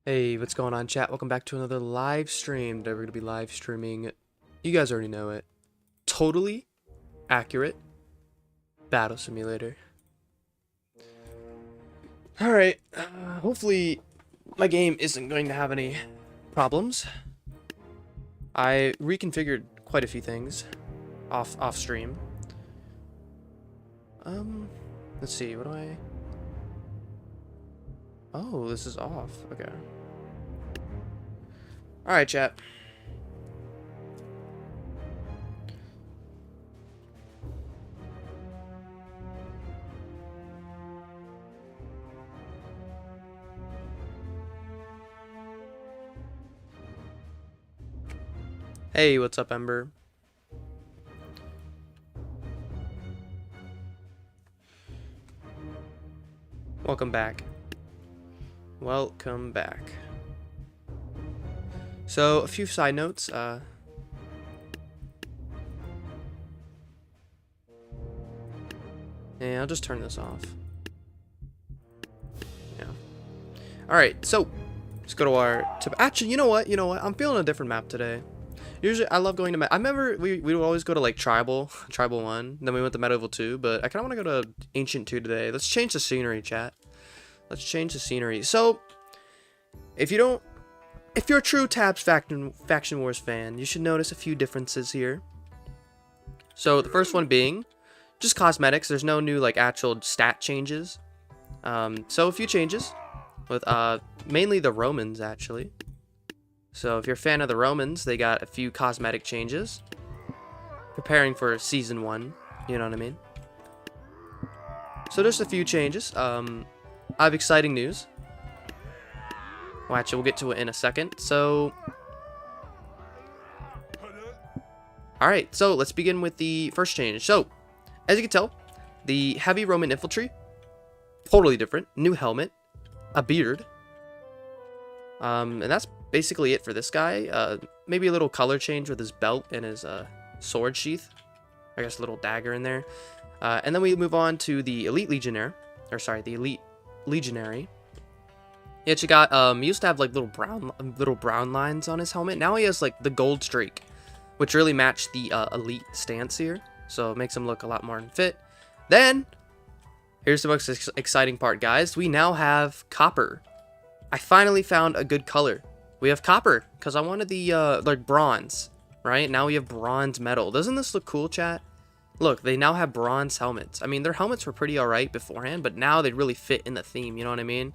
Hey, what's going on, chat? Welcome back to another live stream. Today we're going to be live streaming, you guys already know it, totally accurate battle simulator. Alright, hopefully my game isn't going to have any problems. I reconfigured quite a few things off stream. Let's see, what do I... Oh, this is off. Okay. Alright, chat. Hey, what's up, Ember? Welcome back. Welcome back. So, a few side notes. And I'll just turn this off. Yeah. Alright, so, let's go to our... Actually, you know what? I'm feeling a different map today. Usually, I love going to... I remember we would always go to, like, Tribal 1. Then we went to Medieval 2. But I kind of want to go to Ancient 2 today. Let's change the scenery, chat. Let's change the scenery. So, if you're a true Tabs Faction Wars fan, you should notice a few differences here. So, the first one being just cosmetics. There's no new, like, actual stat changes. So, a few changes with mainly the Romans, actually. So, if you're a fan of the Romans, they got a few cosmetic changes. Preparing for Season 1, you know what I mean? So, just a few changes. I have exciting news. Well, actually, we'll get to it in a second. So, alright, so let's begin with the first change. So, as you can tell, the heavy Roman infantry, totally different. New helmet, a beard. And that's basically it for this guy. Maybe a little color change with his belt and his sword sheath. I guess a little dagger in there. And then we move on to the elite legionnaire. Or sorry, the elite legionary. He actually got, he used to have like little brown lines on his helmet. Now he has like the gold streak, which really matched the elite stance here. So it makes him look a lot more fit. Then, here's the most exciting part, guys. We now have copper. I finally found a good color. We have copper, because I wanted the, like, bronze, right? Now we have bronze metal. Doesn't this look cool, chat? Look, they now have bronze helmets. I mean, their helmets were pretty alright beforehand, but now they really fit in the theme, you know what I mean?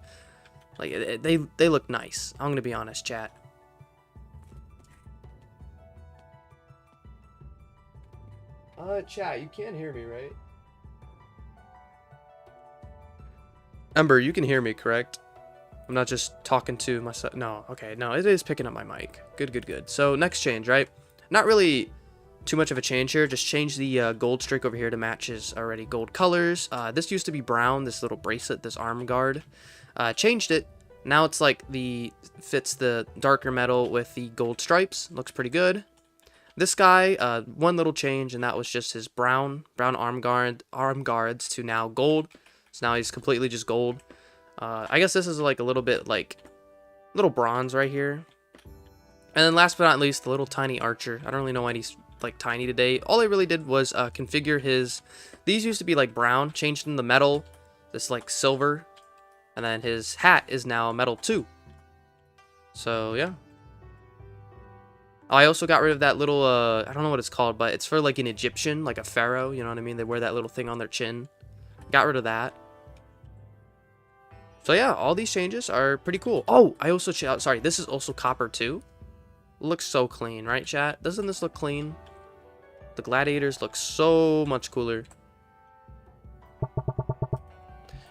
Like, they look nice. I'm gonna be honest, chat. Chat, you can't hear me, right? Ember, you can hear me, correct? I'm not just talking to myself. No, okay, no, it is picking up my mic. Good. So, next change, right? Not really too much of a change here. Just change the gold streak over here to match his already gold colors. This used to be brown, this little bracelet, this arm guard. Changed it. Now it's like fits the darker metal with the gold stripes. Looks pretty good. This guy, one little change, and that was just his brown arm guards to now gold. So now he's completely just gold. I guess this is like a little bit like little bronze right here. And then last but not least, the little tiny archer. I don't really know why he's like tiny today. All I really did was configure his... These used to be like brown, changed them to metal, this like silver, and then his hat is now metal too. So yeah. I also got rid of that little I don't know what it's called, but it's for like an Egyptian, like a pharaoh, you know what I mean? They wear that little thing on their chin. Got rid of that. So yeah, all these changes are pretty cool. Oh, I also sorry, this is also copper too. Looks so clean, right, chat? Doesn't this look clean? The gladiators look so much cooler.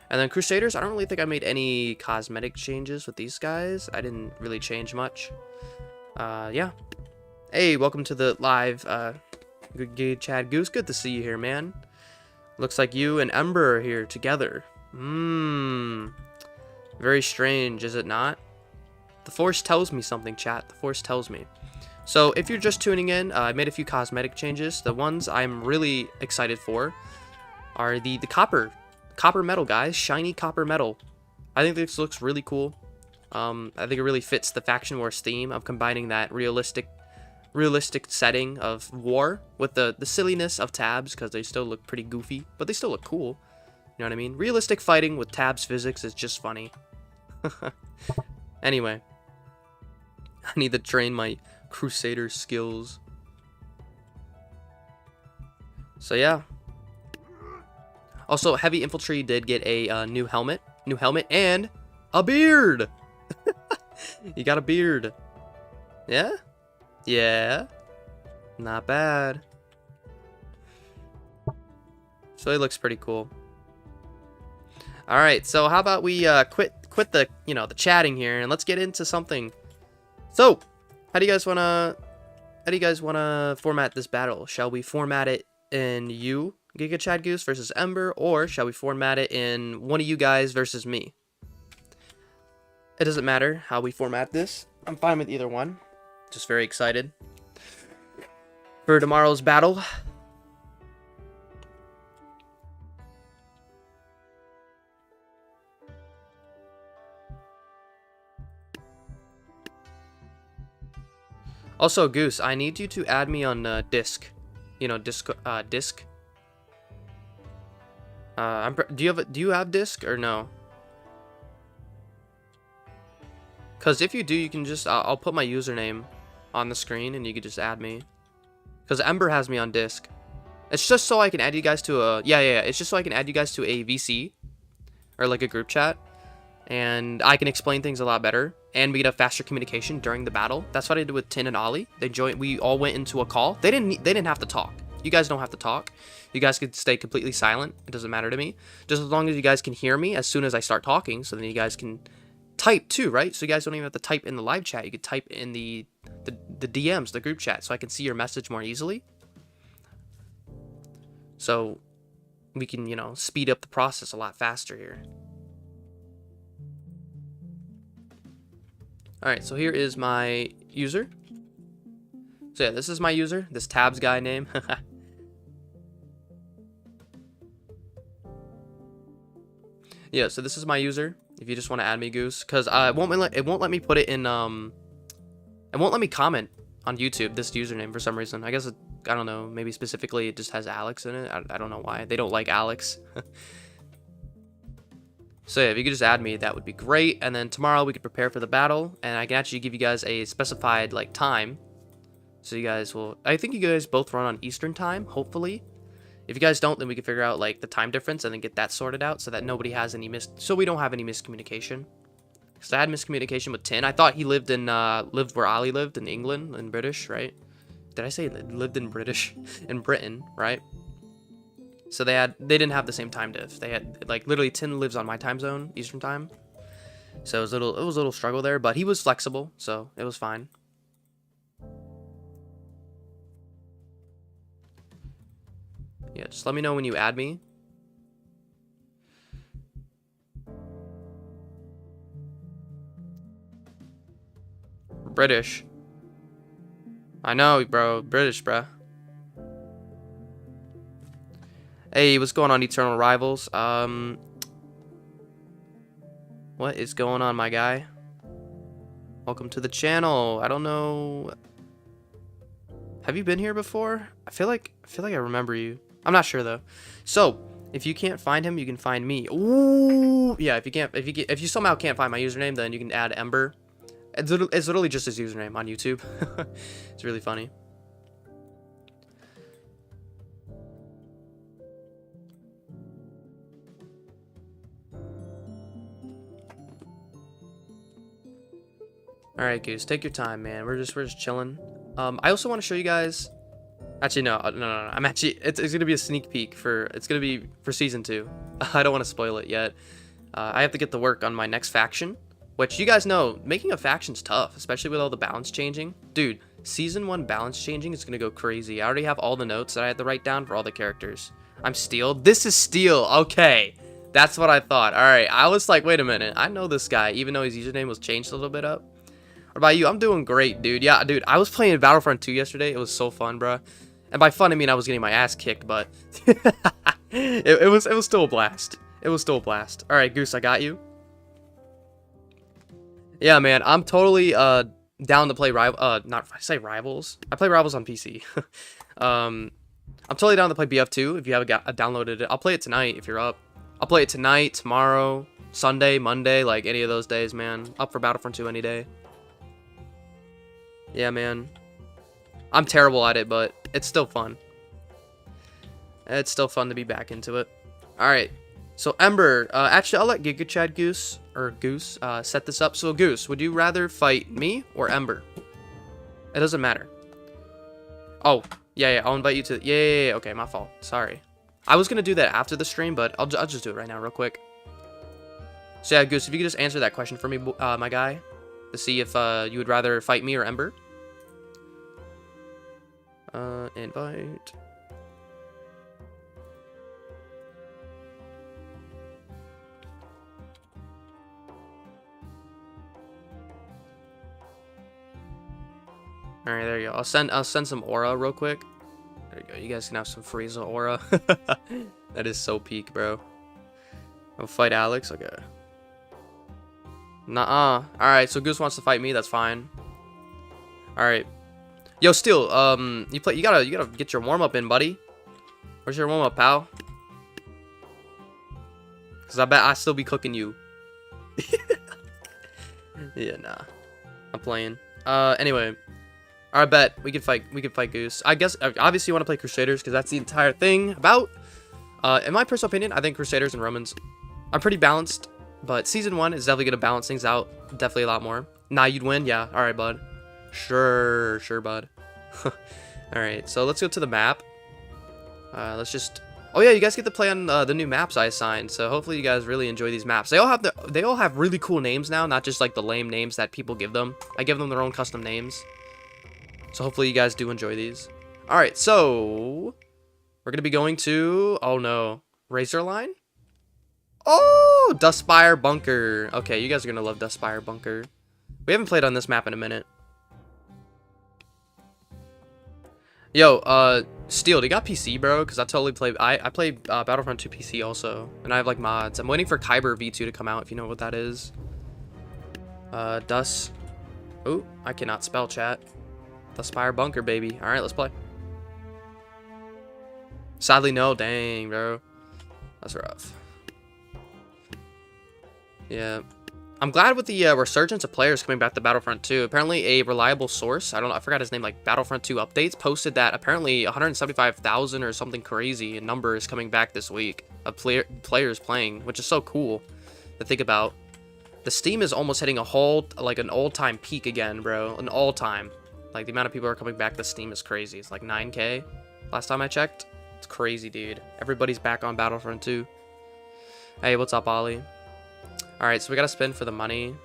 And then Crusaders, I don't really think I made any cosmetic changes with these guys. I didn't really change much. Yeah. Hey, welcome to the live, good Chad Goose. Good to see you here, man. Looks like you and Ember are here together. Very strange, is it not? The Force tells me something, chat. The Force tells me. So, if you're just tuning in, I made a few cosmetic changes. The ones I'm really excited for are the copper metal, guys. Shiny copper metal. I think this looks really cool. I think it really fits the Faction Wars theme of combining that realistic setting of war with the silliness of tabs, because they still look pretty goofy, but they still look cool. You know what I mean? Realistic fighting with tabs physics is just funny. Anyway, I need to train my Crusader skills. So yeah. Also, Heavy Infantry did get a new helmet, and a beard. You got a beard. Yeah? Yeah. Not bad. So it looks pretty cool. All right, so how about we quit the the chatting here, and let's get into something. So, how do you guys wanna format this battle? Shall we format it in you, Giga Chad Goose versus Ember, or shall we format it in one of you guys versus me? It doesn't matter how we format this. I'm fine with either one. Just very excited for tomorrow's battle. Also, Goose, I need you to add me on Disc. You know, Disc. Do you have Disc or no? Because if you do, you can just I'll put my username on the screen and you can just add me. Because Ember has me on Disc. It's just so I can add you guys to a It's just so I can add you guys to a VC or like a group chat, and I can explain things a lot better, and we get a faster communication during the battle. That's what I did with Tin and Ollie. We all went into a call. They didn't have to talk. You guys don't have to talk. You guys could stay completely silent. It doesn't matter to me. Just as long as you guys can hear me as soon as I start talking, so then you guys can type too, right? So you guys don't even have to type in the live chat. You could type in the DMs, the group chat, so I can see your message more easily. So we can, speed up the process a lot faster here. Alright, so here is my user. So yeah, this is my user, this tabs guy name. Yeah, so this is my user. If you just want to add me, Goose, because it won't let me put it in. It won't let me comment on YouTube this username for some reason. I guess I don't know. Maybe specifically it just has Alex in it. I don't know why they don't like Alex. So yeah, if you could just add me, that would be great. And then tomorrow we could prepare for the battle, and I can actually give you guys a specified time. So you guys will. I think you guys both run on Eastern time, hopefully. If you guys don't, then we can figure out the time difference and then get that sorted out so that nobody has any so we don't have any miscommunication. Because I had miscommunication with Tin. I thought he lived where Ollie lived in England, in British, right? Did I say lived in British? In Britain, right? So they didn't have the same time diff. They had literally Tin lives on my time zone, Eastern time. So it was a little struggle there, but he was flexible, so it was fine. Yeah, just let me know when you add me. British. I know, bro. British, bro. Hey, what's going on, Eternal Rivals? What is going on, my guy? Welcome to the channel. I don't know. Have you been here before? I feel like I remember you. I'm not sure though. So if you can't find him, you can find me. Ooh, yeah. If you somehow can't find my username, then you can add Ember. It's literally just his username on YouTube. It's really funny. All right, Goose, take your time, man. We're just chilling. I also want to show you guys. Actually, no. I'm actually. It's gonna be a sneak peek it's gonna be for season 2. I don't want to spoil it yet. I have to get to work on my next faction, which you guys know, making a faction's tough, especially with all the balance changing. Dude, season 1 balance changing is gonna go crazy. I already have all the notes that I had to write down for all the characters. I'm Steel. This is Steel. Okay, that's what I thought. All right, I was like, wait a minute. I know this guy, even though his username was changed a little bit up. What about you? I'm doing great, dude. Yeah, dude, I was playing Battlefront 2 yesterday. It was so fun, bruh. And by fun, I mean I was getting my ass kicked, but it was still a blast. It was still a blast. All right, Goose, I got you. Yeah, man, I'm totally down to play not I say rivals. I play rivals on PC. um, I'm totally down to play BF2 if you haven't downloaded it. I'll play it tonight if you're up. I'll play it tonight, tomorrow, Sunday, Monday, like any of those days, man. Up for Battlefront 2 any day. Yeah, man. I'm terrible at it, but it's still fun. It's still fun to be back into it. Alright. So, Ember, actually, I'll let GigaChad Goose, set this up. So, Goose, would you rather fight me or Ember? It doesn't matter. Oh, yeah, I'll invite you to... Yeah, okay, my fault. Sorry. I was going to do that after the stream, but I'll just do it right now real quick. So, yeah, Goose, if you could just answer that question for me, my guy, to see if you would rather fight me or Ember. Invite... All right, there you go. I'll send some aura real quick. There you go. You guys can have some Frieza aura. That is so peak, bro. I'll fight Alex. Okay. Nuh-uh. All right, so Goose wants to fight me. That's fine. All right. Yo, Steel. You gotta get your warm up in, buddy. Where's your warm up, pal? Cause I bet I still be cooking you. Yeah, nah. I'm playing. Anyway. I bet we could fight Goose. I guess obviously you want to play Crusaders because that's the entire thing about. In my personal opinion, I think Crusaders and Romans are pretty balanced, but season 1 is definitely gonna balance things out definitely a lot more. Nah, you'd win, yeah. All right, bud. Sure, bud. All right, so let's go to the map. Let's just. Oh yeah, you guys get to play on the new maps I assigned. So hopefully you guys really enjoy these maps. They all have really cool names now, not just like the lame names that people give them. I give them their own custom names. So hopefully you guys do enjoy these. Alright, so we're going to be going to, oh no, Razorline? Oh, Dustspire Bunker. Okay, you guys are going to love Dustspire Bunker. We haven't played on this map in a minute. Yo, Steel, do you got PC, bro? Because I totally play, I play Battlefront 2 PC also. And I have like mods. I'm waiting for Kyber V2 to come out if you know what that is. Dust. Oh, I cannot spell chat. The Spire Bunker, baby. Alright, let's play. Sadly, no. Dang, bro. That's rough. Yeah. I'm glad with the resurgence of players coming back to Battlefront 2. Apparently, a reliable source, I don't know, I forgot his name, like Battlefront 2 updates, posted that apparently 175,000 or something crazy in number is coming back this week of players playing, which is so cool to think about. The Steam is almost hitting an all-time peak again, bro. An all-time. Like, the amount of people who are coming back to Steam is crazy. It's like 9K last time I checked. It's crazy, dude. Everybody's back on Battlefront 2. Hey, what's up, Ollie? Alright, so we gotta spin for the money.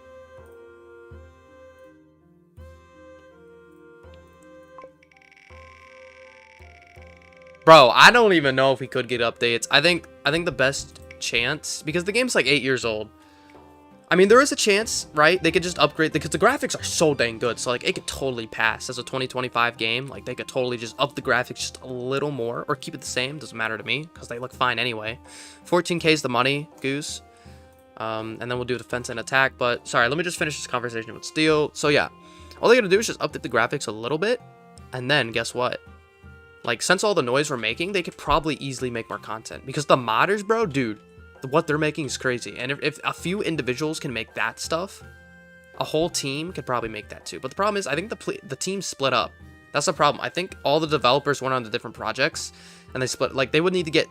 Bro, I don't even know if we could get updates. I think the best chance, because the game's like 8 years old. I mean, there is a chance, right? They could just upgrade, because the graphics are so dang good. So, like, it could totally pass as a 2025 game. Like, they could totally just up the graphics just a little more, or keep it the same. Doesn't matter to me, because they look fine anyway. 14K is the money, Goose. And then we'll do defense and attack. But, sorry, let me just finish this conversation with Steel. So, yeah. All they gotta do is just update the graphics a little bit. And then, guess what? Like, since all the noise we're making, they could probably easily make more content. Because the modders, bro, dude. What they're making is crazy, and if a few individuals can make that stuff, a whole team could probably make that too. But the problem is, I think the team split up. That's the problem. I think all the developers went on to different projects, and they split. Like, they would need to get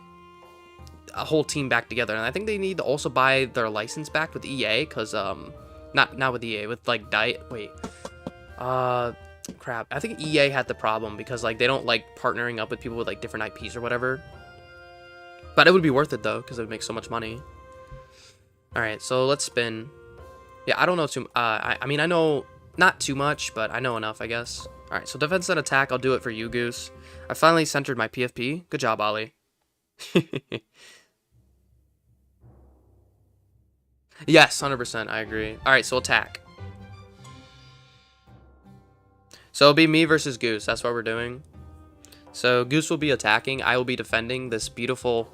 a whole team back together, and I think they need to also buy their license back with EA, because not with EA, with like crap. I think EA had the problem because like they don't like partnering up with people with like different IPs or whatever. But it would be worth it, though, because it would make so much money. Alright, so let's spin. Yeah, I don't know too... I mean, I know not too much, but I know enough, I guess. Alright, so defense and attack, I'll do it for you, Goose. I finally centered my PFP. Good job, Ollie. Yes, 100%, I agree. Alright, so attack. So it'll be me versus Goose. That's what we're doing. So Goose will be attacking. I will be defending this beautiful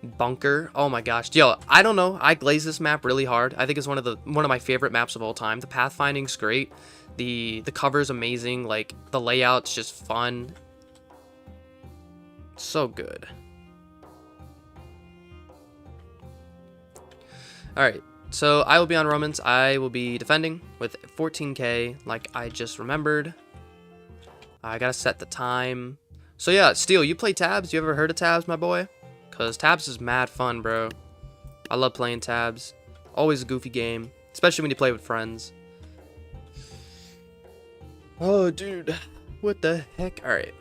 Bunker. Oh my gosh. Yo, I don't know. I glaze this map really hard. I think it's one of my favorite maps of all time. The pathfinding's great. The cover's amazing. Like, the layout's just fun. So good. Alright. So, I will be on Romans. I will be defending with 14k, like I just remembered. I gotta set the time. So yeah, Steel, you play Tabs? You ever heard of Tabs, my boy? Because Tabs is mad fun, bro. I love playing Tabs. Always a goofy game, especially when you play with friends. Oh, dude. What the heck? Alright.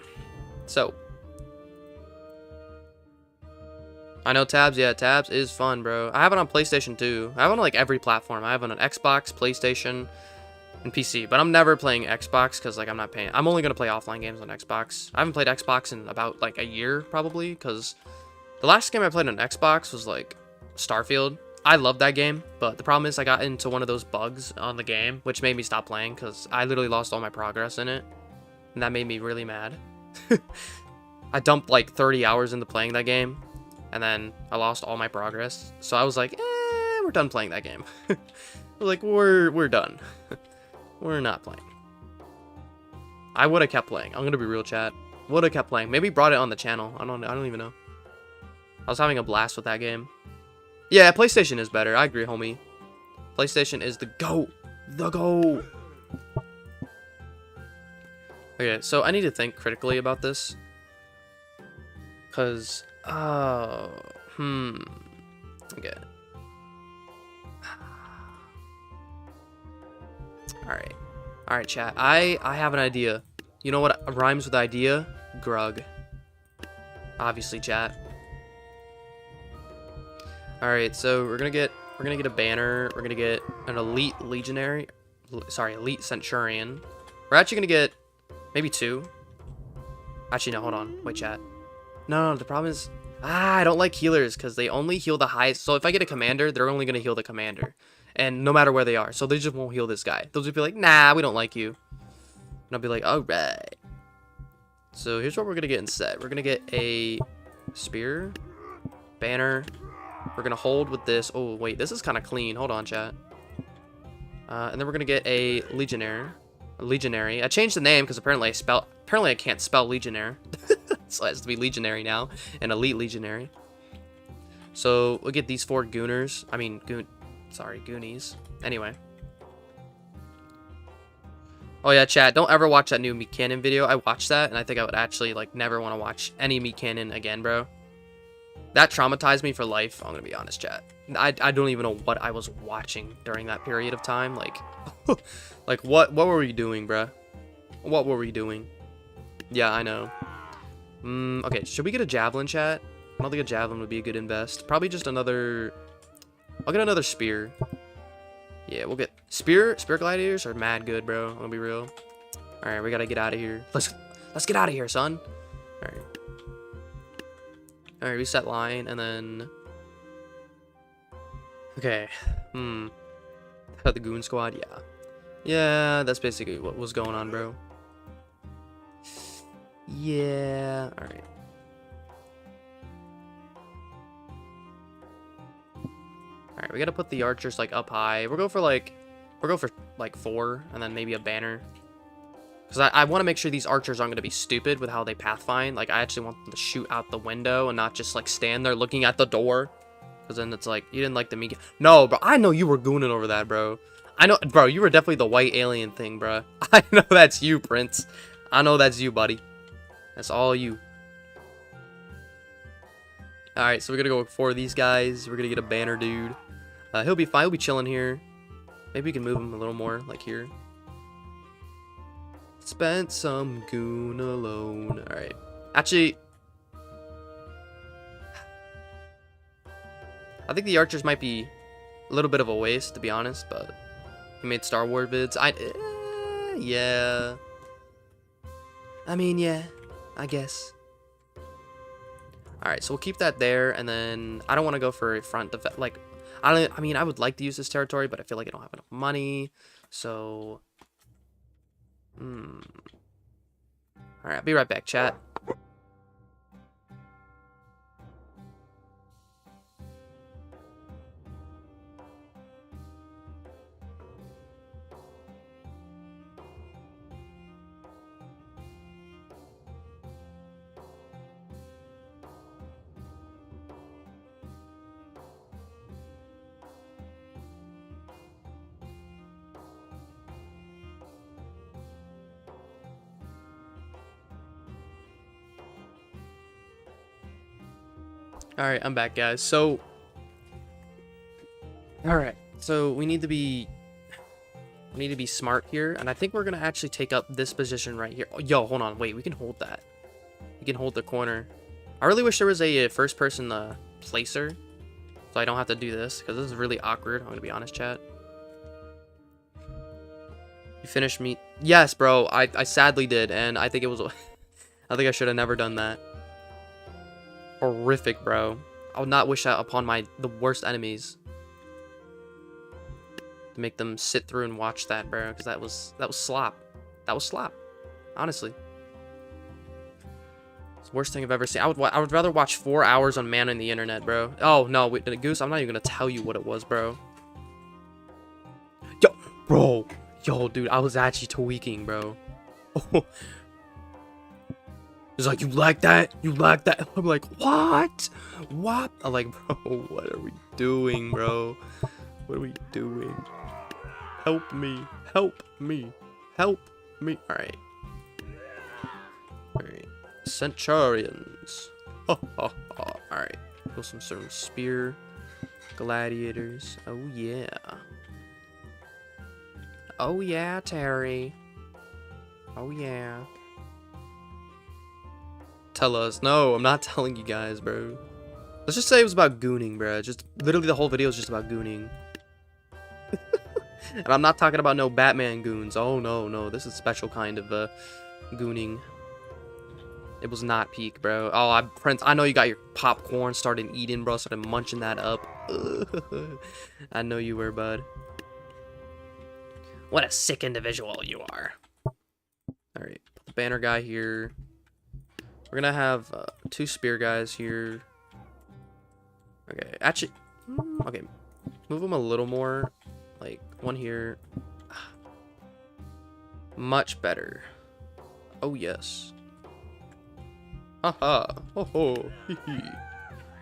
So. I know Tabs. Yeah, Tabs is fun, bro. I have it on PlayStation too. I have it on like every platform. I have it on Xbox, PlayStation, and PC. But I'm never playing Xbox because like I'm not paying. I'm only going to play offline games on Xbox. I haven't played Xbox in about like a year probably because the last game I played on Xbox was like Starfield. I love that game, but the problem is I got into one of those bugs on the game, which made me stop playing because I literally lost all my progress in it. And that made me really mad. I dumped like 30 hours into playing that game, and then I lost all my progress. So I was like, we're done playing that game. Like, we're done. We're not playing. I would have kept playing. I'm gonna be real, chat. Would have kept playing. Maybe brought it on the channel. I don't even know. I was having a blast with that game. Yeah, PlayStation is better. I agree, homie. PlayStation is the GOAT. The GOAT. Okay, so I need to think critically about this. Because, okay. Alright, chat. I have an idea. You know what rhymes with idea? Grug. Obviously, chat. Alright, so we're gonna get a banner. We're gonna get an elite legionary. Sorry, elite centurion. We're actually gonna get maybe 2. Actually, no, hold on. Wait, chat. No, the problem is I don't like healers because they only heal the highest. So if I get a commander, they're only gonna heal the commander, and no matter where they are. So they just won't heal this guy. They'll just be like, nah, we don't like you. And I'll be like, all right. So here's what we're gonna get instead. We're gonna get a spear, banner. We're gonna hold with this. Oh wait, this is kind of clean. Hold on, chat. And then we're gonna get a legionary. I changed the name because apparently I can't spell legionnaire. So it has to be legionary now, an elite legionary. So we'll get these 4 gooners. I mean, goonies. Anyway. Oh yeah, chat. Don't ever watch that new meat cannon video. I watched that, and I think I would actually like never want to watch any meat cannon again, bro. That traumatized me for life. I'm gonna be honest, chat. I don't even know what I was watching during that period of time. Like, like what were we doing, bruh? What were we doing? Yeah, I know. Okay, should we get a javelin, chat? I don't think a javelin would be a good invest. Probably just another. I'll get another spear. Yeah, we'll get spear gladiators are mad good, bro. I'm gonna be real. All right, we gotta get out of here. Let's get out of here, son. All right, reset line, and then. Okay. The goon squad, yeah. Yeah, that's basically what was going on, bro. Yeah, alright. Alright, we gotta put the archers like up high. We'll go for like 4 and then maybe a banner. Because I want to make sure these archers aren't going to be stupid with how they pathfind. Like, I actually want them to shoot out the window and not just like stand there looking at the door. Because then it's like, you didn't like the meat. No, bro, I know you were gooning over that, bro. I know, bro, you were definitely the white alien thing, bro. I know that's you, Prince. I know that's you, buddy. That's all you. Alright, so we're gonna go for these guys. We're gonna get a banner dude. He'll be fine. He'll be chilling here. Maybe we can move him a little more, like here. Spent some goon alone. Alright. Actually, I think the archers might be a little bit of a waste, to be honest, but he made Star Wars vids. Yeah. I mean, yeah, I guess. Alright, so we'll keep that there, and then I don't want to go for a front defense. Like, I mean, I would like to use this territory, but I feel like I don't have enough money, so. Alright, I'll be right back, chat. Alright, I'm back, guys. So... Alright, so we need to be... smart here, and I think we're gonna actually take up this position right here. Oh, yo, hold on, wait, we can hold that. We can hold the corner. I really wish there was a first-person placer, so I don't have to do this, because this is really awkward. I'm gonna be honest, chat. You finished me? Yes, bro. I sadly did, and I think it was... I think I should have never done that. Horrific, bro. I would not wish that upon the worst enemies. To make them sit through and watch that, bro, because that was slop. That was slop. Honestly. It's the worst thing I've ever seen. I would rather watch 4 hours on Man on the Internet, bro. Oh, no, wait, Goose, I'm not even gonna tell you what it was, bro. Yo, bro. Yo, dude, I was actually tweaking, bro. It's like, you like that? You like that? I'm like, what? What? I'm like, bro, what are we doing, bro? What are we doing? Help me. Help me. Help me. Alright. Alright. Centurions. Alright. Go some sort of spear. Gladiators. Oh, yeah. Oh, yeah, Terry. Oh, yeah. Tell us. No, I'm not telling you guys, bro. Let's just say it was about gooning, bro. Just literally the whole video is just about gooning. And I'm not talking about no Batman goons. Oh, no, no. This is a special kind of gooning. It was not peak, bro. Oh, Prince, I know you got your popcorn, started eating, bro. Started munching that up. I know you were, bud. What a sick individual you are. Alright, put the banner guy here. We're gonna have 2 spear guys here. Okay, actually, okay, move them a little more. Like, one here. Much better. Oh, yes. Haha. Ho ho. Hee hee.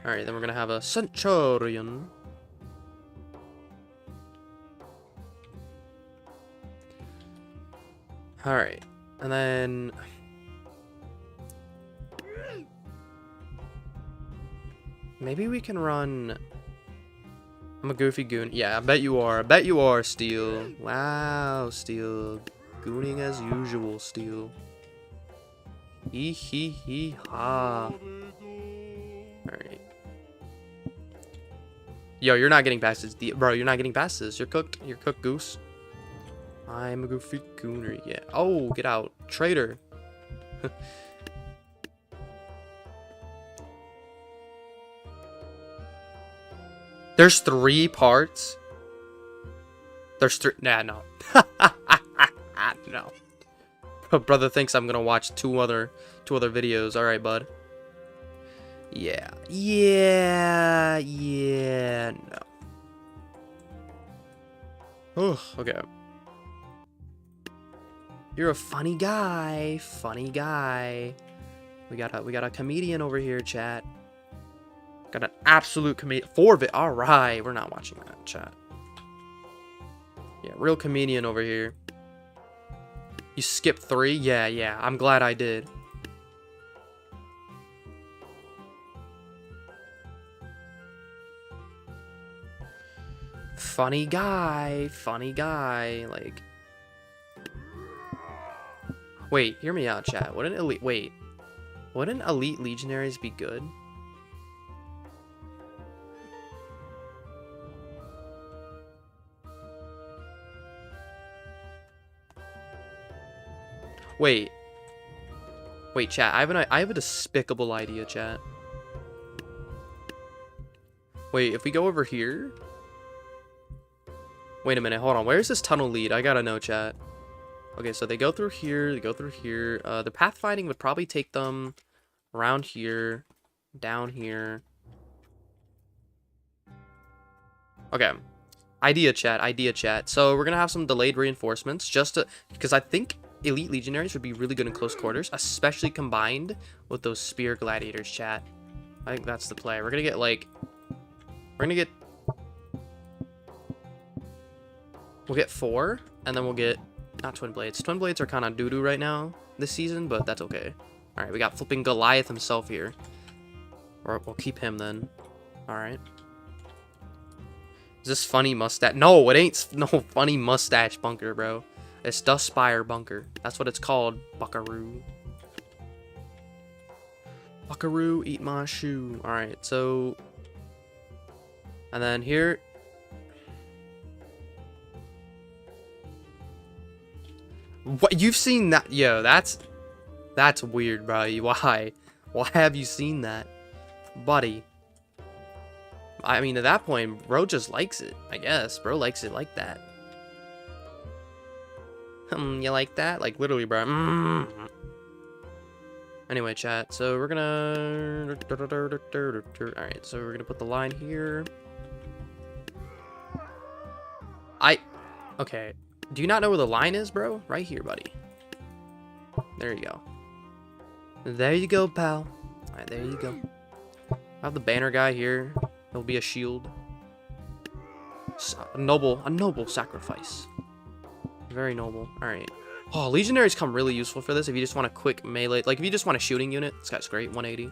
Alright, then we're gonna have a centurion. Alright, and then... maybe we can run... I'm a goofy goon. Yeah, I bet you are. I bet you are, Steel. Wow, Steel. Gooning as usual, Steel. Hee hee hee ha. Alright. Yo, you're not getting past this. Bro, you're not getting past this. You're cooked. You're cooked, Goose. I'm a goofy gooner. Yeah. Oh, get out. Traitor. There's 3 parts. There's 3. Nah, no. No. Brother thinks I'm gonna watch two other videos. All right, bud. Yeah. Yeah. Yeah. No. Oh, okay. You're a funny guy. Funny guy. We got a comedian over here, chat. Got an absolute comedian. 4 of it. All right, we're not watching that, chat. Yeah, real comedian over here. You skipped 3? Yeah, yeah. I'm glad I did. Funny guy. Funny guy. Like... wait, hear me out, chat. Wouldn't elite legionaries be good? Wait, chat. I have a despicable idea, chat. Wait, if we go over here. Wait a minute. Hold on. Where's this tunnel lead? I gotta know, chat. Okay, so they go through here. They go through here. The pathfinding would probably take them around here, down here. Okay. Idea, chat. Idea, chat. So we're gonna have some delayed reinforcements, just because I think elite legionaries would be really good in close quarters, especially combined with those spear gladiators, chat. I think that's the play. We're gonna get we'll get 4, and then we'll get not twin blades. Twin blades are kind of doo-doo right now this season, but that's okay. All right, we got flipping Goliath himself here. Or we'll keep him then. Alright. Is this funny mustache? No, it ain't no funny mustache bunker, bro. It's Dust Spire bunker. That's what it's called, buckaroo. Buckaroo, eat my shoe. Alright, so... And then here... What? You've seen that? Yo, that's weird, bro. Why? Why have you seen that? Buddy. I mean, at that point, bro just likes it, I guess. Bro likes it like that. You like that? Like, literally, bro. Anyway, chat, so we're gonna... Alright, so we're gonna put the line here. Okay. Do you not know where the line is, bro? Right here, buddy. There you go. There you go, pal. Alright, there you go. I have the banner guy here. There'll be a shield. A noble sacrifice. Very noble. Alright. Oh, legionaries come really useful for this if you just want a quick melee. Like, if you just want a shooting unit, this guy's great. 180.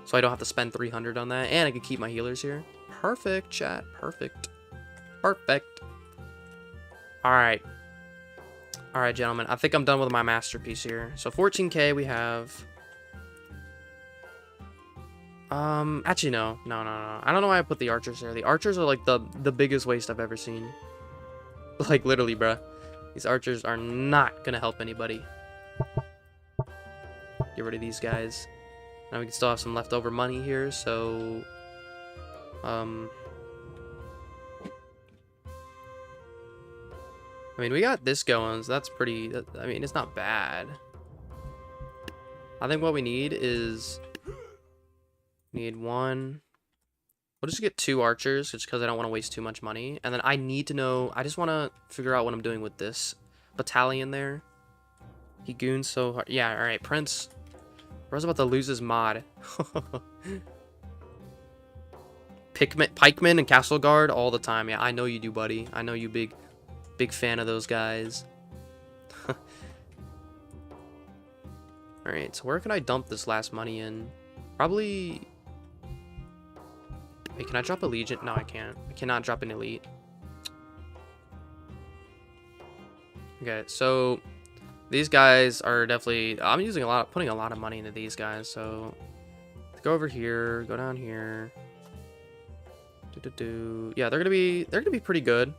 So I don't have to spend 300 on that. And I can keep my healers here. Perfect, chat. Perfect. Perfect. Alright. Alright, gentlemen. I think I'm done with my masterpiece here. So 14k we have... Actually, no. No. I don't know why I put the archers there. The archers are, like, the biggest waste I've ever seen. Like, literally, bruh. These archers are not gonna help anybody. Get rid of these guys. Now we can still have some leftover money here, so... I mean, we got this going, so that's pretty... I mean, it's not bad. I think what we need is... Need one... We'll just get 2 archers, just because I don't want to waste too much money. And then I need to know... I just want to figure out what I'm doing with this battalion there. He goons so hard. Yeah, alright, Prince. Bro's about to lose his mod. Pikemen and Castle Guard all the time. Yeah, I know you do, buddy. I know you big fan of those guys. Alright, so where can I dump this last money in? Probably... Wait, can I drop a Legion? No, I can't. I cannot drop an Elite. Okay, so... These guys are definitely... I'm using putting a lot of money into these guys, so... Go over here, go down here. Yeah, they're gonna be pretty good.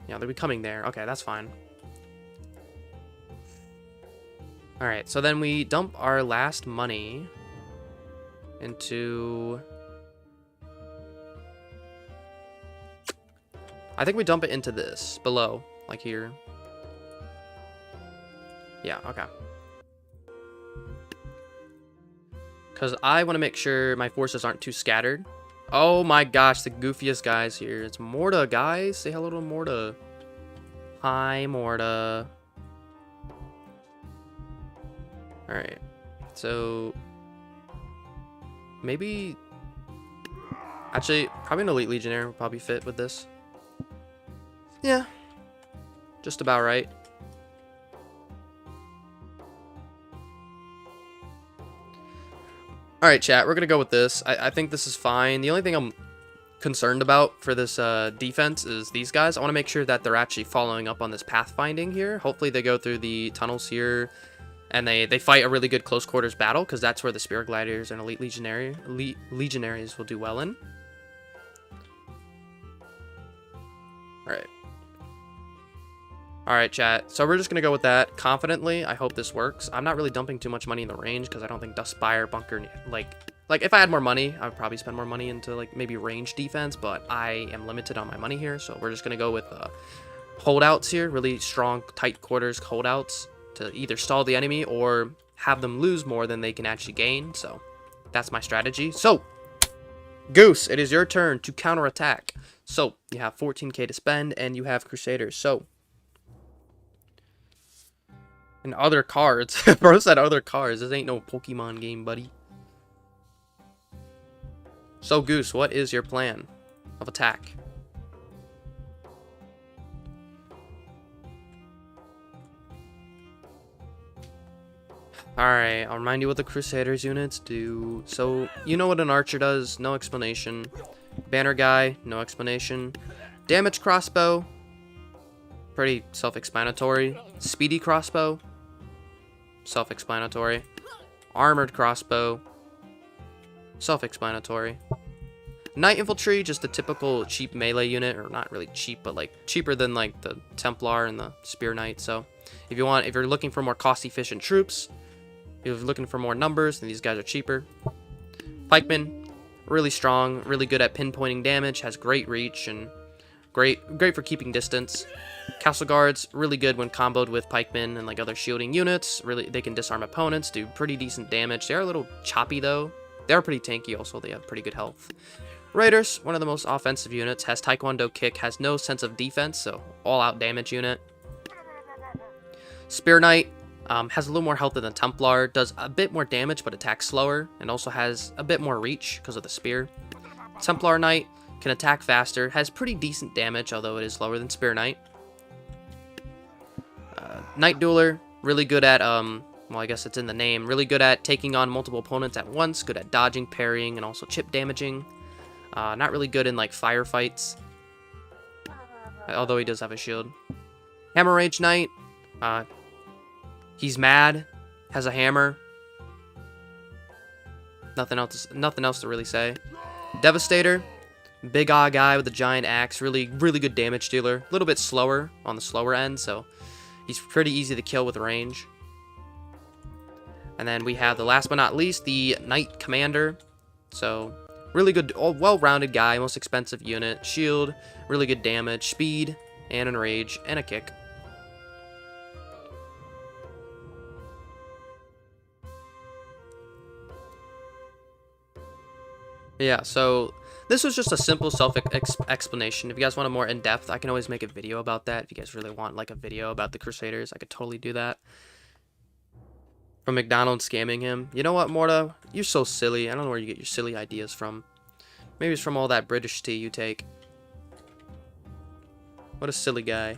Yeah, they'll be coming there. Okay, that's fine. Alright, so then we dump our last money into... I think we dump it into this, below, like here. Yeah, okay. Because I want to make sure my forces aren't too scattered. Oh my gosh, the goofiest guys here. It's Morta, guys. Say hello to Morta. Hi, Morta. Alright. So... Maybe... Actually, probably an Elite Legionnaire would probably fit with this. Yeah. Just about right. Alright, chat, we're gonna go with this. I think this is fine. The only thing I'm concerned about for this defense is these guys. I want to make sure that they're actually following up on this pathfinding here. Hopefully they go through the tunnels here and they fight a really good close quarters battle, because that's where the Spirit Gladiators and Elite Legionaries will do well in. Alright. Alright, chat. So we're just going to go with that confidently. I hope this works. I'm not really dumping too much money in the range because I don't think Dust Spire Bunker... Like, if I had more money, I would probably spend more money into, like, maybe range defense, but I am limited on my money here, so we're just going to go with holdouts here. Really strong, tight quarters holdouts to either stall the enemy or have them lose more than they can actually gain. So that's my strategy. So, Goose, it is your turn to counterattack. So, you have 14k to spend, and you have Crusaders. So... And other cards. Bro said other cards. This ain't no Pokemon game, buddy. So, Goose, what is your plan of attack? Alright, I'll remind you what the Crusaders units do. So, you know what an archer does, no explanation. Banner guy, no explanation. Damage crossbow, pretty self-explanatory. Speedy crossbow, self-explanatory. Armored crossbow, self-explanatory. Knight infantry, just a typical cheap melee unit, or not really cheap, but like cheaper than like the Templar and the Spear Knight. So if you're looking for more cost-efficient troops, if you're looking for more numbers, then these guys are cheaper. Pikeman, really strong, really good at pinpointing damage, has great reach and great for keeping distance. Castle Guards, really good when comboed with pikemen and like other shielding units. Really, they can disarm opponents, do pretty decent damage. They are a little choppy though. They are pretty tanky also. They have pretty good health. Raiders, one of the most offensive units, has Taekwondo kick, has no sense of defense, so all-out damage unit. Spear Knight has a little more health than the Templar, does a bit more damage but attacks slower, and also has a bit more reach because of the spear. Templar Knight can attack faster, has pretty decent damage, although it is lower than Spear Knight. Knight Dueler, really good at, well, I guess it's in the name, really good at taking on multiple opponents at once, good at dodging, parrying, and also chip damaging. Not really good in like firefights, although he does have a shield. Hammer Rage Knight, he's mad, has a hammer. Nothing else to really say. Devastator, big guy with a giant axe, really good damage dealer. A little bit slower on the slower end, so he's pretty easy to kill with range. And then we have the last but not least, the Knight Commander. So really good, well-rounded guy, most expensive unit. Shield, really good damage, speed, and enrage, and a kick. Yeah, so this was just a simple self-explanation. If you guys want a more in-depth, I can always make a video about that. If you guys really want like a video about the Crusaders, I could totally do that. From McDonald's scamming him. You know what, Morta? You're so silly. I don't know where you get your silly ideas from. Maybe it's from all that British tea you take. What a silly guy.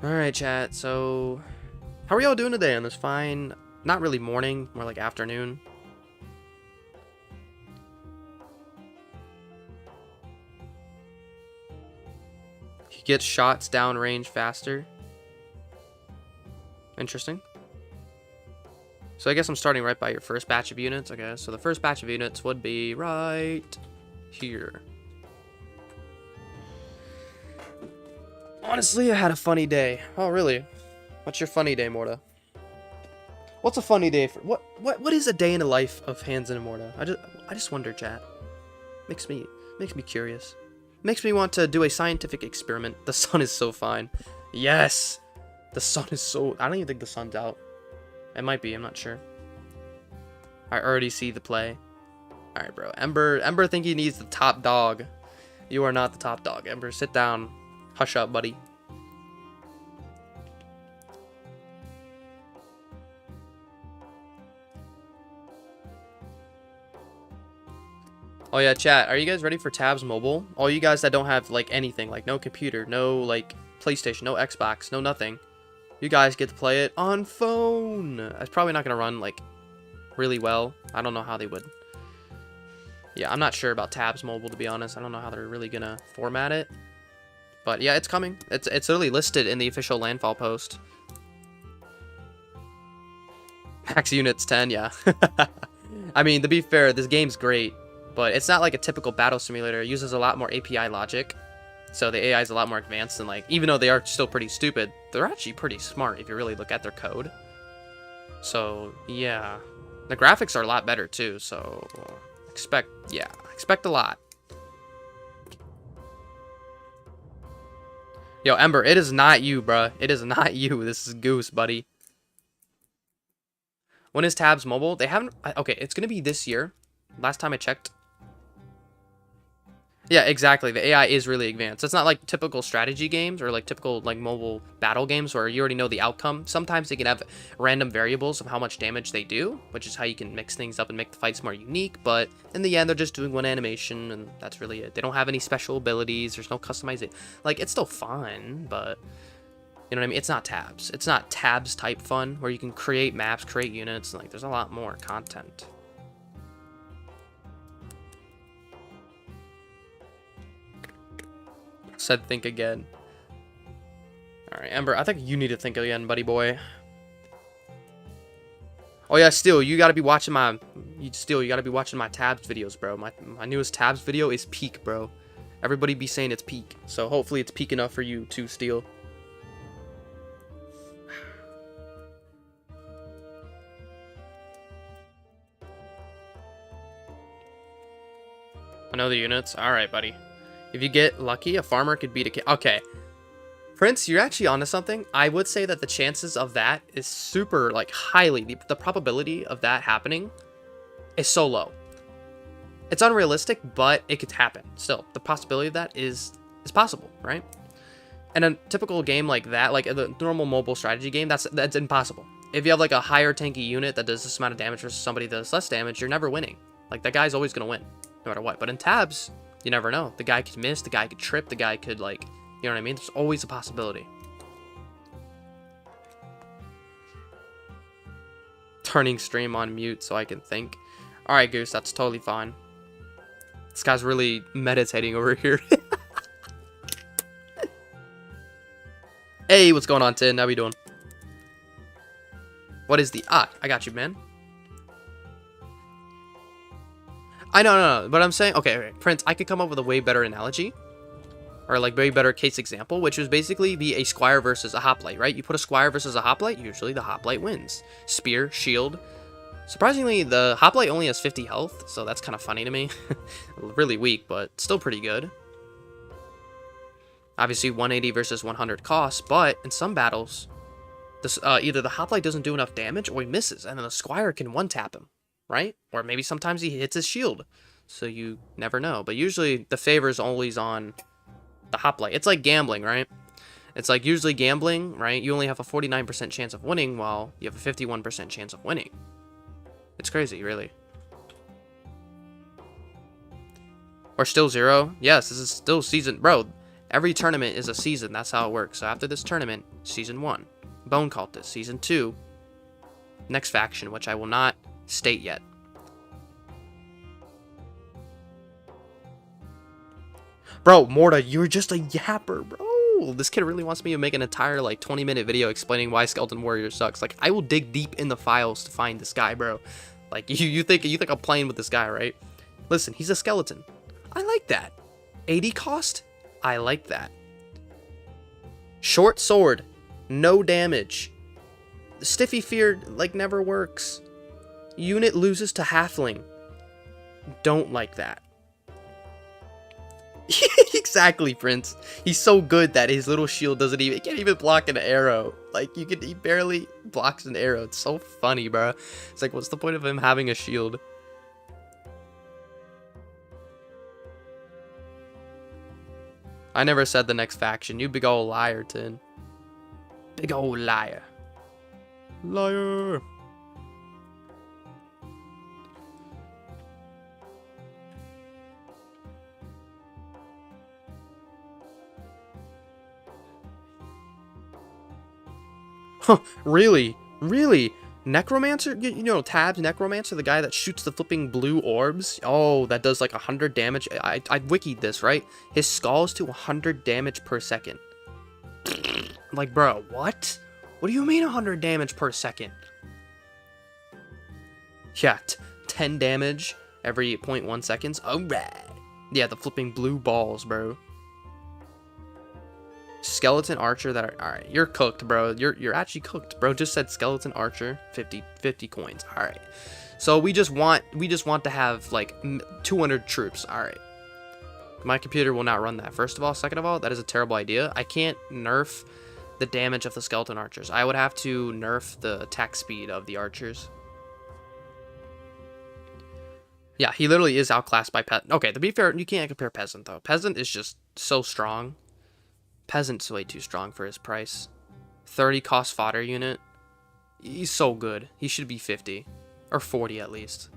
Alright, chat, so how are y'all doing today on this fine, not really morning, more like afternoon? He gets shots downrange faster. Interesting. So I guess I'm starting right by your first batch of units. Okay, so the first batch of units would be right here. Honestly, I had a funny day. Oh, really? What's your funny day, Morta? What's a funny day for what is a day in the life of Hands and Morta? I just wonder, chat. Makes me curious. Makes me want to do a scientific experiment. The sun is so fine. Yes. The sun is so, I don't even think the sun's out. It might be, I'm not sure. I already see the play. All right, bro. Ember think he needs the top dog. You are not the top dog. Ember, sit down. Hush up, buddy. Oh yeah, chat, are you guys ready for Tabs Mobile? All you guys that don't have like anything, like no computer, no like PlayStation, no Xbox, no nothing, you guys get to play it on phone. It's probably not gonna run like really well. I don't know how they would. Yeah, I'm not sure about Tabs Mobile, to be honest. I don't know how they're really gonna format it. But yeah, it's coming. It's literally listed in the official landfall post. Max units 10, yeah. I mean, to be fair, this game's great, but it's not like a typical battle simulator. It uses a lot more API logic, so the AI is a lot more advanced, and like, even though they are still pretty stupid, they're actually pretty smart if you really look at their code. So yeah, the graphics are a lot better too. So expect a lot. Yo, Ember, it is not you, bruh. It is not you. This is Goose, buddy. When is Tabs Mobile? They haven't... Okay, it's going to be this year. Last time I checked. Yeah, exactly. The AI is really advanced. It's not like typical strategy games or like typical like mobile battle games where you already know the outcome. Sometimes they can have random variables of how much damage they do, which is how you can mix things up and make the fights more unique. But in the end, they're just doing one animation, and that's really it. They don't have any special abilities. There's no customization. Like, it's still fun, but you know what I mean? It's not tabs. It's not tabs type fun where you can create maps, create units. Like, there's a lot more content. Said think again. All right, Ember, I think you need to think again, buddy boy. Oh yeah, Steel, you gotta be watching my you gotta be watching my tabs videos, bro. My newest tabs video is peak, bro. Everybody be saying it's peak, so hopefully it's peak enough for you too, Steel. I know the units. All right, buddy. If you get lucky, a farmer could beat a kid. Okay. Prince, you're actually onto something. I would say that the chances of that is super, like, highly. The probability of that happening is so low. It's unrealistic, but it could happen. Still, the possibility of that is possible, right? And a typical game like that, like the normal mobile strategy game, that's impossible. If you have, like, a higher tanky unit that does this amount of damage versus somebody that does less damage, you're never winning. Like, that guy's always going to win, no matter what. But in tabs, you never know. The guy could miss, the guy could trip, the guy could, like, you know what I mean? There's always a possibility. Turning stream on mute so I can think. Alright, Goose, that's totally fine. This guy's really meditating over here. Hey, what's going on, Tin? How we doing? What is the... Ah, I got you, man. I know, no, but I'm saying... Okay, Prince, I could come up with a way better analogy. Or, like, way better case example, which would basically be a squire versus a hoplite, right? You put a squire versus a hoplite, usually the hoplite wins. Spear, shield. Surprisingly, the hoplite only has 50 health, so that's kind of funny to me. Really weak, but still pretty good. Obviously, 180 versus 100 costs, but in some battles, this, either the hoplite doesn't do enough damage or he misses, and then the squire can one-tap him, right? Or maybe sometimes he hits his shield, so you never know. But usually, the favor is always on the hoplite. It's like gambling, right? It's like usually gambling, right? You only have a 49% chance of winning, while you have a 51% chance of winning. It's crazy, really. Or still 0? Yes, this is still season... Bro, every tournament is a season. That's how it works. So after this tournament, season 1. Bone Cultist, season 2. Next faction, which I will not state yet. Bro, Morta, you're just a yapper, bro. This kid really wants me to make an entire, like, 20-minute video explaining why Skeleton Warrior sucks. Like, I will dig deep in the files to find this guy, bro. Like, you think I'm playing with this guy, right? Listen, he's a skeleton. I like that. 80 cost? I like that. Short sword. No damage. Stiffy Fear, like, never works. Unit loses to Halfling. Don't like that. Exactly, Prince. He's so good that his little shield he can't even block an arrow. Like, he barely blocks an arrow. It's so funny, bro. It's like, what's the point of him having a shield? I never said the next faction. You big old liar, Tin. Big old liar. Liar. Huh, really? Really? Necromancer? You know, Tabs, Necromancer, the guy that shoots the flipping blue orbs? Oh, that does like 100 damage. I wikied this, right? His scalds to 100 damage per second. Like, bro, what? What do you mean 100 damage per second? Yeah, 10 damage every 0.1 seconds. Alright. Yeah, the flipping blue balls, bro. Skeleton Archer that are... Alright, you're cooked, bro. You're actually cooked, bro. Just said Skeleton Archer, 50 coins. Alright. So we just want to have, like, 200 troops. Alright. My computer will not run that, first of all. Second of all, that is a terrible idea. I can't nerf the damage of the Skeleton Archers. I would have to nerf the attack speed of the Archers. Yeah, he literally is outclassed by Peasant. Okay, to be fair, you can't compare Peasant, though. Peasant is just so strong. Peasant's way too strong for his price. 30 cost fodder unit. He's so good. He should be 50. Or 40 at least.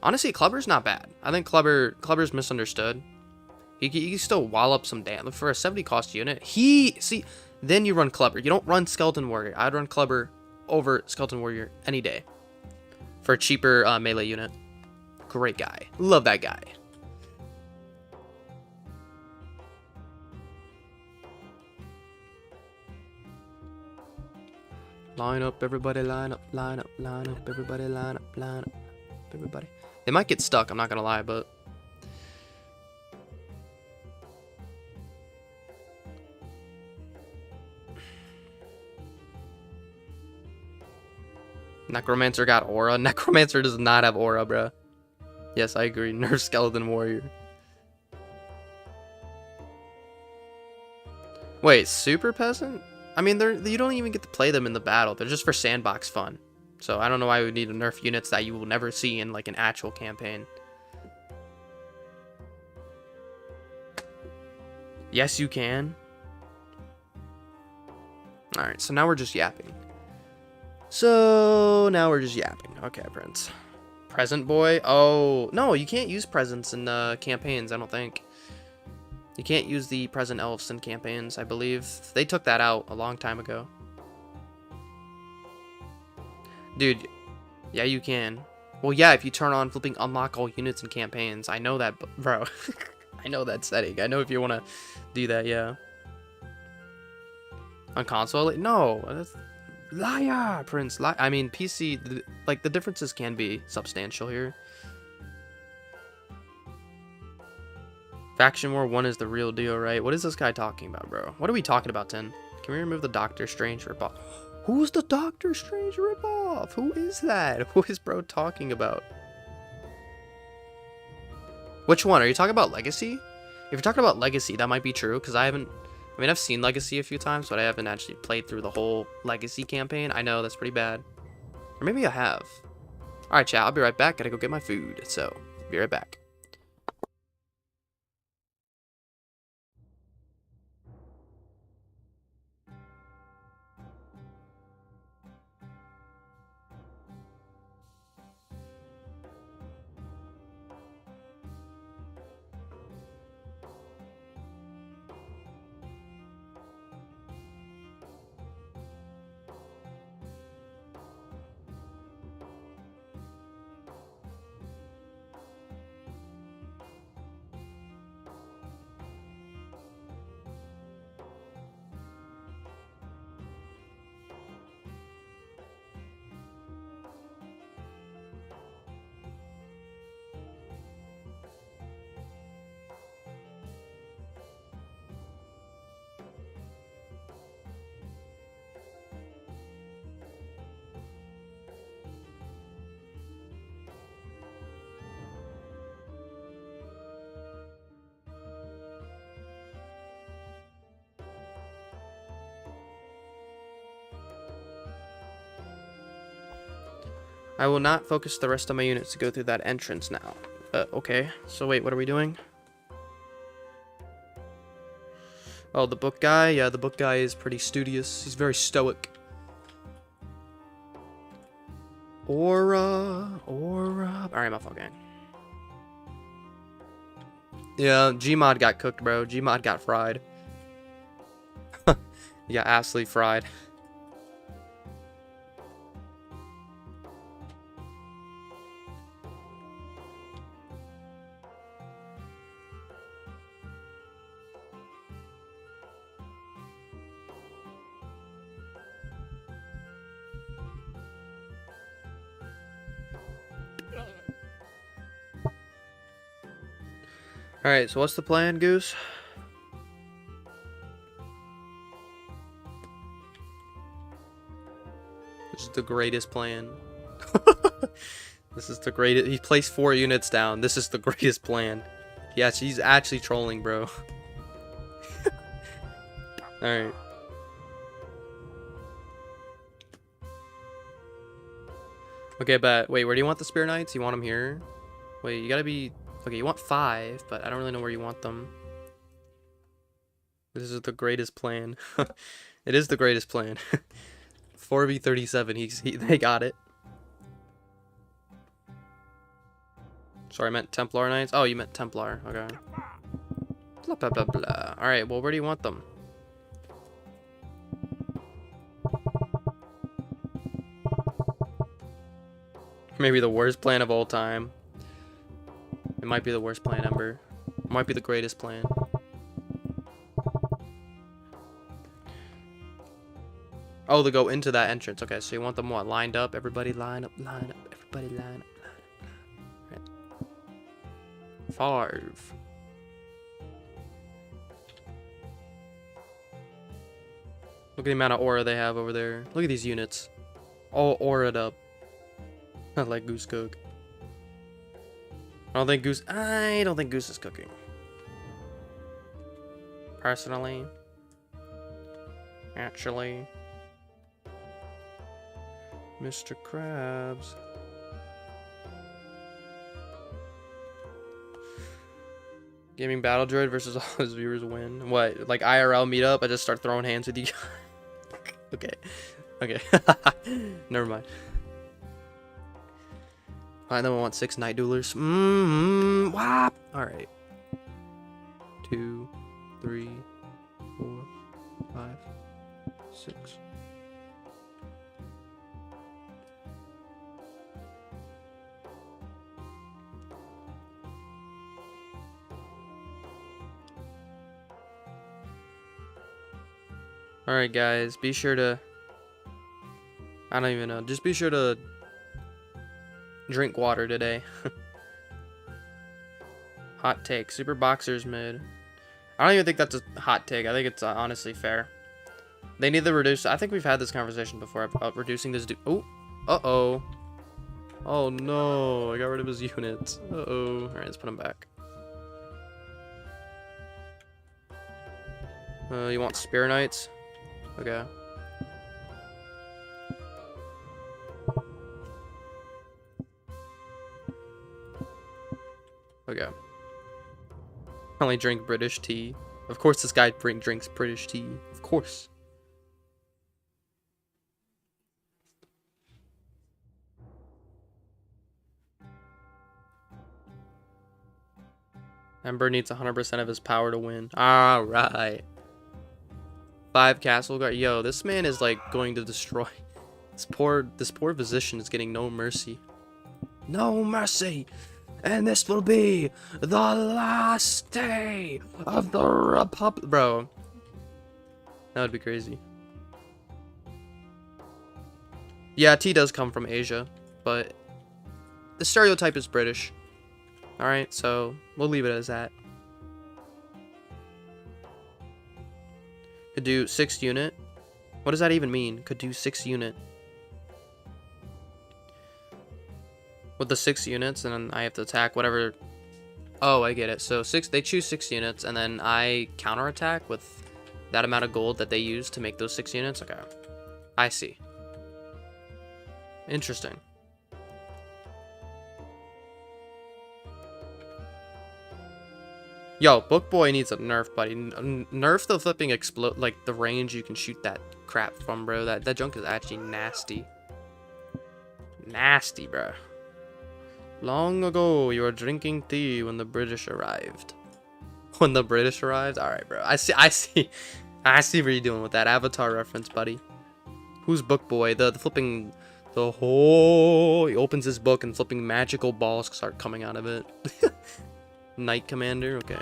Honestly, Clubber's not bad. I think Clubber's misunderstood. He can still wall up some damage. For a 70 cost unit, see, then you run Clubber. You don't run Skeleton Warrior. I'd run Clubber over Skeleton Warrior any day. For a cheaper melee unit. Great guy. Love that guy. Line up, everybody, line up, line up, line up, everybody, line up, line up, everybody. They might get stuck, I'm not gonna lie, but... Necromancer got aura. Necromancer does not have aura, bruh. Yes, I agree. Nerf Skeleton Warrior. Wait, Super Peasant? I mean, you don't even get to play them in the battle. They're just for sandbox fun. So I don't know why we would need to nerf units that you will never see in like an actual campaign. Yes, you can. Alright, so now we're just yapping. Okay, Prince. Present boy? Oh, no, you can't use presents in campaigns, I don't think. You can't use the present elves in campaigns, I believe. They took that out a long time ago. Dude, yeah, you can. Well, yeah, if you turn on flipping unlock all units in campaigns. I know that, bro. I know that setting. I know if you want to do that, yeah. On console? No, that's... Liar, Prince. I mean, PC, like, the differences can be substantial here. Faction War 1 is the real deal, right? What is this guy talking about, bro? What are we talking about, 10? Can we remove the Doctor Strange ripoff? Who's the Doctor Strange ripoff? Who is that? Who is bro talking about? Which one? Are you talking about Legacy? If you're talking about Legacy, that might be true, because I mean, I've seen Legacy a few times, but I haven't actually played through the whole Legacy campaign. I know, that's pretty bad. Or maybe I have. Alright, chat, I'll be right back. Gotta go get my food, so, be right back. I will not focus the rest of my units to go through that entrance now. Okay. So wait, what are we doing? Oh, the book guy? Yeah, the book guy is pretty studious. He's very stoic. Aura. Alright, my fuck gang. Yeah, Gmod got cooked, bro. Gmod got fried. Yeah, absolutely fried. Alright, so what's the plan, Goose? This is the greatest plan. This is the greatest. He placed 4 units down. This is the greatest plan. Yeah, she's actually trolling, bro. Alright. Okay, but wait, where do you want the Spear Knights? You want them here? Wait, you gotta be... Okay, you want 5, but I don't really know where you want them. This is the greatest plan. It is the greatest plan. 4v37, they got it. Sorry, I meant Templar Knights. Oh, you meant Templar. Okay. Blah, blah, blah, blah. Alright, well, where do you want them? Maybe the worst plan of all time. It might be the worst plan ever. It might be the greatest plan. Oh, they go into that entrance. Okay, so you want them what? Lined up? Everybody line up, line up. Everybody line up, line up. Right. 5. Look at the amount of aura they have over there. Look at these units. All aura'd up. Not like Goose Cook. I don't think Goose is cooking. Personally. Actually. Mr. Krabs. Gaming Battle Droid versus all his viewers win. What? Like IRL meetup? I just start throwing hands with you. Okay. Okay. Never mind. Alright, then we want 6 Night Duelers. Whop! Alright. 2, 3, 4, 5, 6. Alright guys, be sure to... I don't even know. Just be sure to drink water today. Hot take. Super Boxers mid. I don't even think that's a hot take. I think it's honestly fair. They need to reduce... I think we've had this conversation before about reducing this dude. Oh! Uh-oh. Oh no. I got rid of his units. Uh-oh. Alright, let's put him back. You want Spear Knights? Okay. Okay. I only drink British tea. Of course this guy drinks British tea. Of course. Ember needs 100% of his power to win. Alright. 5 castle guard. Yo, this man is like going to destroy. This poor physician is getting no mercy. No mercy! And this will be the last day of the Republic. Bro. That would be crazy. Yeah, tea does come from Asia, but the stereotype is British. Alright, so we'll leave it as that. Could do 6 unit. What does that even mean? Could do 6 unit. With the 6 units, and then I have to attack whatever. Oh, I get it. So they choose 6 units, and then I counterattack with that amount of gold that they use to make those 6 units. Okay, I see. Interesting. Yo, Book Boy needs a nerf, buddy. Nerf the flipping explode, like the range you can shoot that crap from, bro. That junk is actually nasty. Nasty, bro. Long ago, you were drinking tea when the British arrived. When the British arrived? Alright, bro. I see where you're doing with that Avatar reference, buddy. Who's Book Boy? The flipping... The whole... He opens his book and flipping magical balls start coming out of it. Knight Commander? Okay.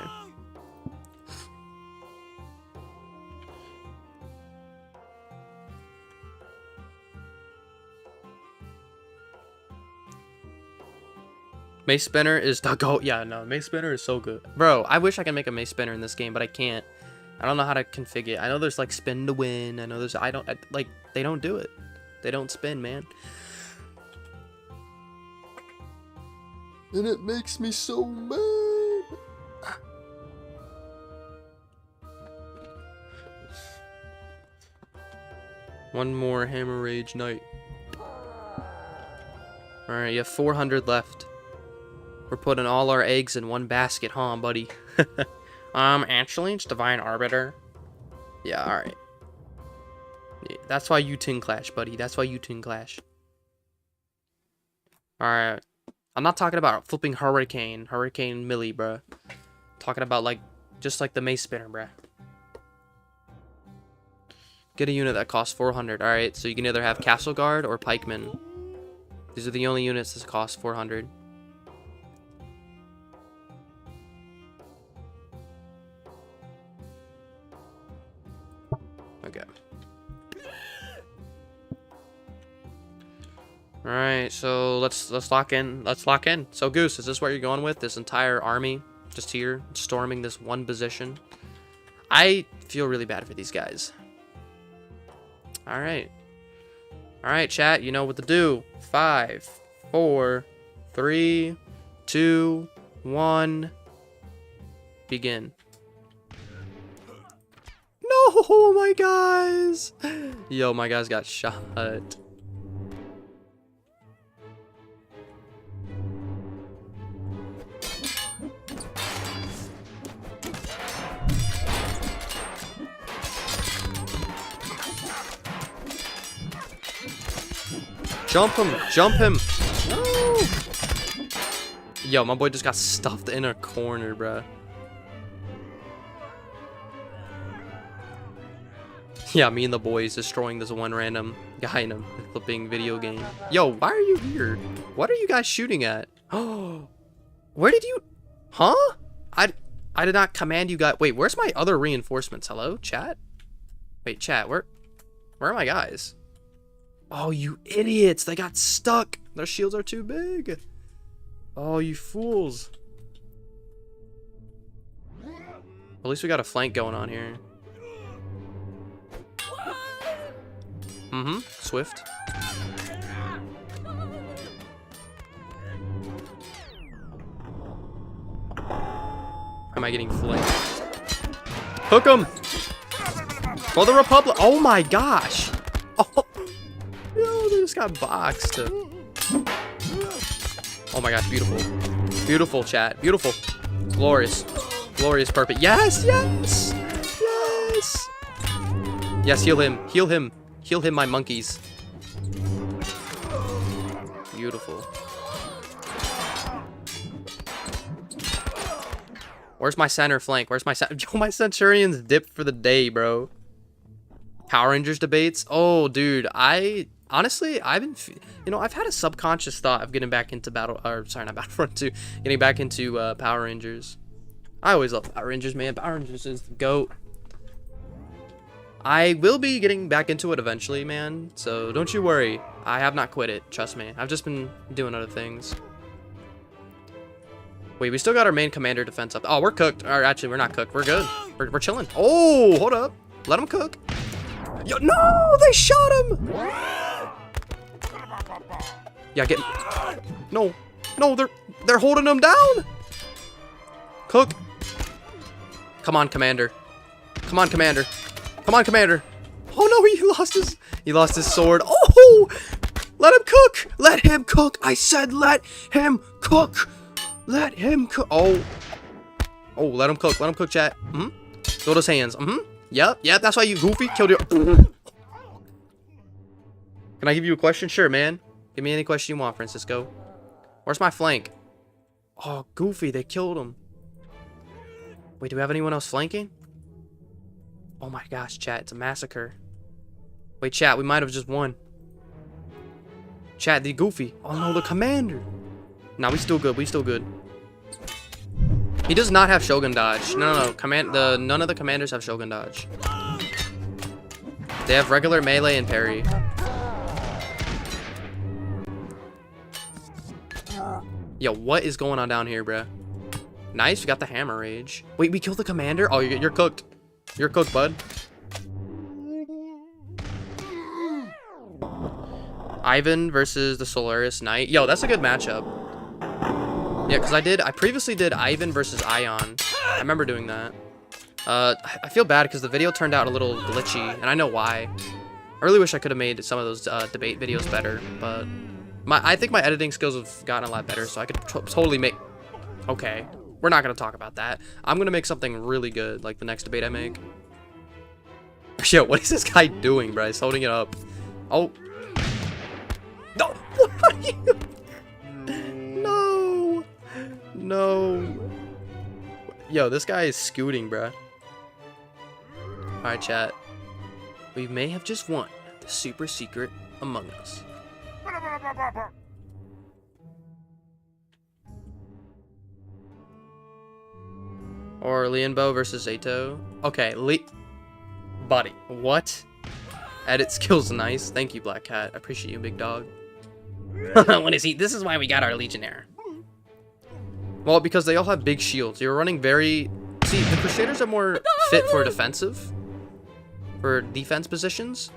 Mace Spinner is the GOAT. Yeah, no, Mace Spinner is so good. Bro, I wish I could make a Mace Spinner in this game, but I can't. I don't know how to configure it. I know there's like spin to win. I know there's... like, they don't do it. They don't spin, man. And it makes me so mad. One more Hammer Rage Knight. Alright, you have 400 left. We're putting all our eggs in one basket, huh, buddy? Actually, it's Divine Arbiter. Yeah, alright. Yeah, that's why you Tin Clash, buddy. That's why you Tin Clash. Alright. I'm not talking about flipping Hurricane Millie, bruh. Talking about, like, just like the Mace Spinner, bruh. Get a unit that costs 400. Alright, so you can either have Castle Guard or Pikeman. These are the only units that cost 400. Okay. Alright, so let's lock in. Let's lock in. So Goose, is this what you're going with? This entire army just here, storming this one position? I feel really bad for these guys. Alright. Alright, chat, you know what to do. 5, 4, 3, 2, 1. Begin. No, my guys. Yo, my guys got shot. Jump him! Jump him! No! Yo, my boy just got stuffed in a corner, bruh. Yeah, me and the boys destroying this one random guy in a flipping video game. Yo, why are you here? What are you guys shooting at? Oh, where did you... Huh? I did not command you guys... Wait, where's my other reinforcements? Hello, chat? Wait, chat, where are my guys? Oh, you idiots. They got stuck. Their shields are too big. Oh, you fools. At least we got a flank going on here. Swift. Am I getting flanked? Hook him! For the Republic! Oh my gosh! Oh, yo, they just got boxed. Oh my gosh, beautiful. Beautiful, chat. Beautiful. Glorious. Glorious, perfect. Yes, yes! Yes! Yes, heal him. Heal him. Heal him, my monkeys. Beautiful. Where's my center flank? Where's my Yo, my Centurions dipped for the day, bro. Power Rangers debates? Oh, dude, honestly, I've been, you know, I've had a subconscious thought of getting back into Battlefront 2, getting back into Power Rangers. I always love Power Rangers, man. Power Rangers is the GOAT. I will be getting back into it eventually, man, so don't you worry. I have not quit it, trust me. I've just been doing other things. Wait, we still got our main commander defense up. Oh, we're cooked. Or actually, we're not cooked. We're good. We're chilling. Oh, hold up. Let them cook. Yo, no, they shot him. Yeah, get. No, they're holding him down. Cook. Come on, commander. Come on, commander. Come on, commander. Oh no, he lost his sword. Oh, let him cook. Let him cook. I said let him cook. Let him cook. Oh, let him cook. Let him cook, chat. Throw those hands. Yep, that's why you goofy killed your. Can I give you a question? Sure, man. Give me any question you want, Francisco. Where's my flank? Oh, goofy, they killed him. Wait, do we have anyone else flanking? Oh my gosh, chat, it's a massacre. Wait, chat, we might have just won. Chat, the goofy. Oh no, the commander. Nah, we still good. We still good. He does not have Shogun dodge. No. None of the commanders have Shogun dodge. They have regular melee and parry. Yo, what is going on down here, bruh? Nice, we got the hammer rage. Wait, we killed the commander? Oh, you're cooked. You're cooked, bud. Ivan versus the Solaris Knight. Yo, that's a good matchup. Yeah, because I previously did Ivan versus Ion. I remember doing that. I feel bad because the video turned out a little glitchy, and I know why. I really wish I could have made some of those debate videos better, but I think my editing skills have gotten a lot better, so I could totally make... Okay, we're not going to talk about that. I'm going to make something really good, like the next debate I make. Yo, what is this guy doing, bro? He's holding it up. Oh. No, what are you? No. No. Yo, this guy is scooting, bro. Alright, chat. We may have just won the super secret Among Us. Or Lianbo versus Zato. Okay, Buddy, what? Edit skills nice. Thank you, Black Cat. I appreciate you, big dog. What is he? This is why we got our Legionnaire. Well, because they all have big shields. You're running very... See, the Crusaders are more fit for defensive. For defense positions.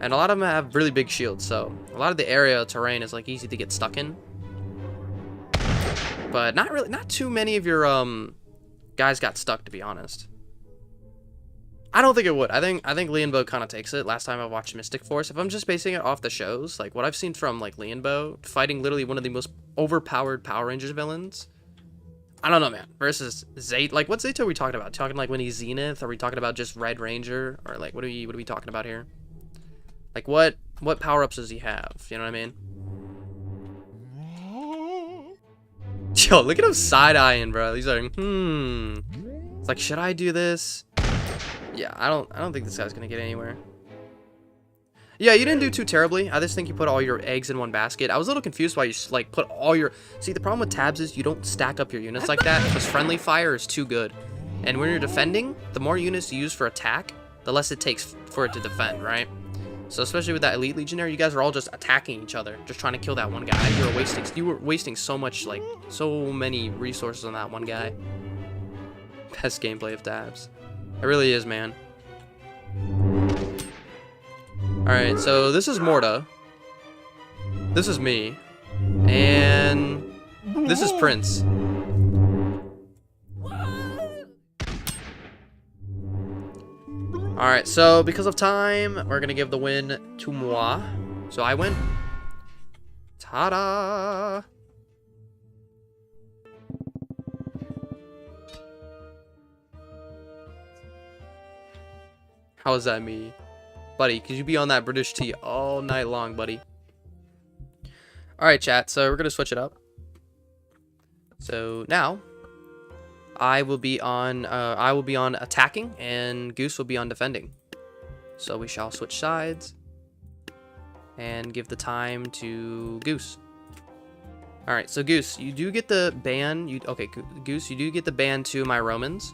And a lot of them have really big shields, so a lot of the area terrain is like easy to get stuck in. But not too many of your guys got stuck, to be honest. I don't think it would. I think Lianbo kind of takes it. Last time I watched Mystic Force, if I'm just basing it off the shows, like what I've seen from like Lianbo fighting literally one of the most overpowered Power Rangers villains. I don't know, man. Versus Zato, like what Zato are we talking about? Talking like when he's Zenith? Are we talking about just Red Ranger? Or like what are we talking about here? Like what power-ups does he have? You know what I mean? Yo, look at him side-eyeing, bro. He's like, It's like, should I do this? Yeah, I don't think this guy's gonna get anywhere. Yeah, you didn't do too terribly. I just think you put all your eggs in one basket. I was a little confused why you like put all your... See, the problem with tabs is you don't stack up your units like that because friendly fire is too good. And when you're defending, the more units you use for attack, the less it takes for it to defend, right? So especially with that elite legionnaire, you guys are all just attacking each other, just trying to kill that one guy. You were wasting so much, like, so many resources on that one guy. Best gameplay of tabs. It really is, man. Alright, so this is Morta. This is me. And this is Prince. Alright, so because of time, we're gonna give the win to moi. So I win. Ta-da! How is that me? Buddy, could you be on that British tea all night long, buddy? Alright, chat, so we're gonna switch it up. So now I will be on attacking and Goose will be on defending. So we shall switch sides and give the time to Goose. All right, so Goose, you do get the ban. Okay, Goose, you do get the ban to my Romans.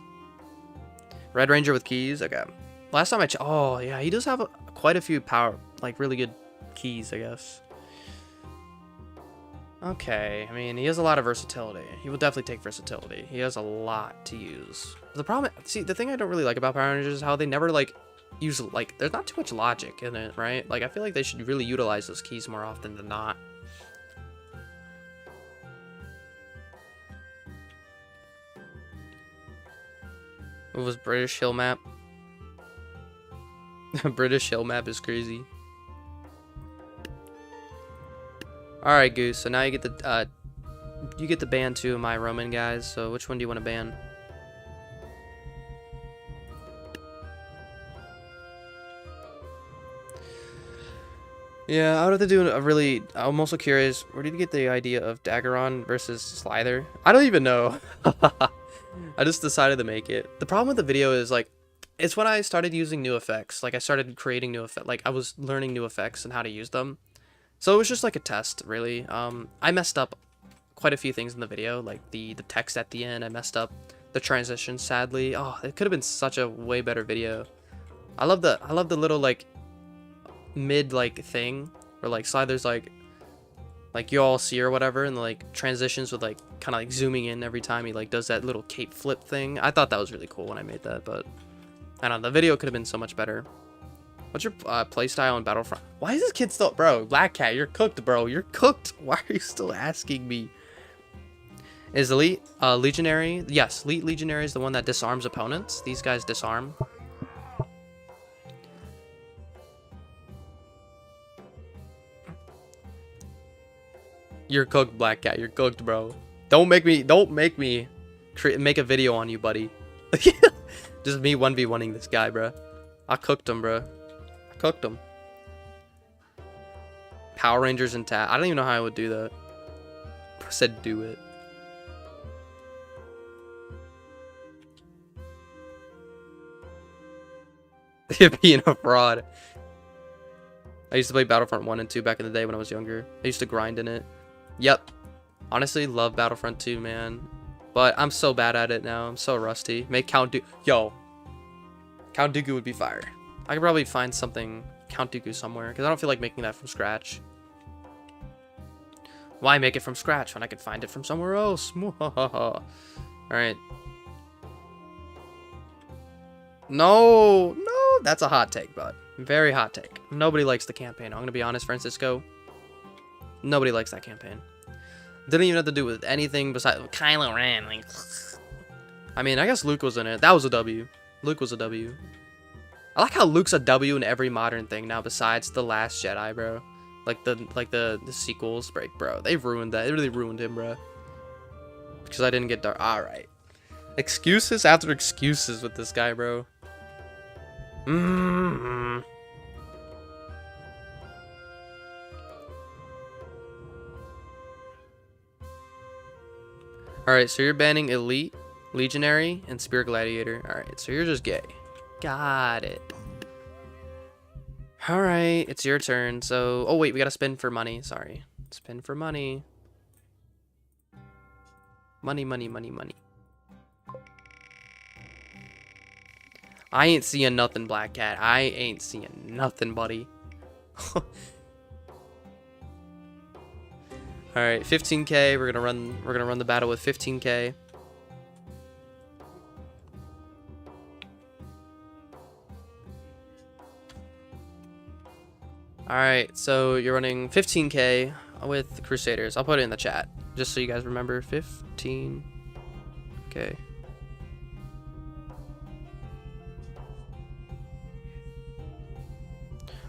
Red Ranger with keys. Okay. Last time oh yeah, he does have quite a few like really good keys, I guess. Okay, I mean, he has a lot of versatility. He will definitely take versatility. He has a lot to use. The problem, see, the thing I don't really like about Power Rangers is how they never, like, use, like, there's not too much logic in it, right? Like, I feel like they should really utilize those keys more often than not. What was British Hill Map? British Hill Map is crazy. Alright, Goose, so now you get the ban to my Roman guys, so which one do you want to ban? Yeah, I would have to do I'm also curious, where did you get the idea of Daggeron versus Slither? I don't even know. I just decided to make it. The problem with the video is, like, it's when I started using new effects. Like, I started creating new effects. Like, I was learning new effects and how to use them. So it was just like a test, really. I messed up quite a few things in the video, like the text at the end. I messed up the transition, sadly. Oh, it could have been such a way better video. I love the little like mid like thing where like Slither's like you all see or whatever, and like transitions with like kind of like zooming in every time he like does that little cape flip thing. I thought that was really cool when I made that, but I don't know, the video could have been so much better. What's your playstyle on Battlefront? Why is this kid still... Bro, Black Cat, you're cooked, bro. You're cooked. Why are you still asking me? Is Elite Legionary? Yes, Elite Legionary is the one that disarms opponents. These guys disarm. You're cooked, Black Cat. You're cooked, bro. Don't make me make a video on you, buddy. Just me 1v1ing this guy, bro. I cooked him, bro. I cooked him. Power Rangers and Tat. I don't even know how I would do that. I said do it. You're being a fraud. I used to play Battlefront 1 and 2 back in the day when I was younger. I used to grind in it. Yep. Honestly, love Battlefront 2, man. But I'm so bad at it now. I'm so rusty. Make Count Dooku. Yo. Count Dooku would be fire. I could probably find something Count Dooku somewhere. Because I don't feel like making that from scratch. Why make it from scratch when I could find it from somewhere else? Alright. No. No. That's a hot take, bud. Very hot take. Nobody likes the campaign. I'm going to be honest, Francisco. Nobody likes that campaign. Didn't even have to do with anything besides Kylo Ren. Like, I mean, I guess Luke was in it. That was a W. Luke was a W. I like how Luke's a W in every modern thing now besides The Last Jedi, bro. Like the sequels, bro. They've ruined that. It really ruined him, bro. Because I didn't get dark. Alright. Excuses after excuses with this guy, bro. Alright, so you're banning Elite, Legionary, and Spirit Gladiator. Alright, so you're just gay. Got it. Alright, it's your turn. So, oh wait, we gotta spin for money. Sorry. Spin for money. Money, money, money, money. I ain't seeing nothing, Black Cat. I ain't seeing nothing, buddy. All right, 15k. We're gonna run the battle with 15k. All right, so you're running 15k with Crusaders. I'll put it in the chat just so you guys remember. 15k.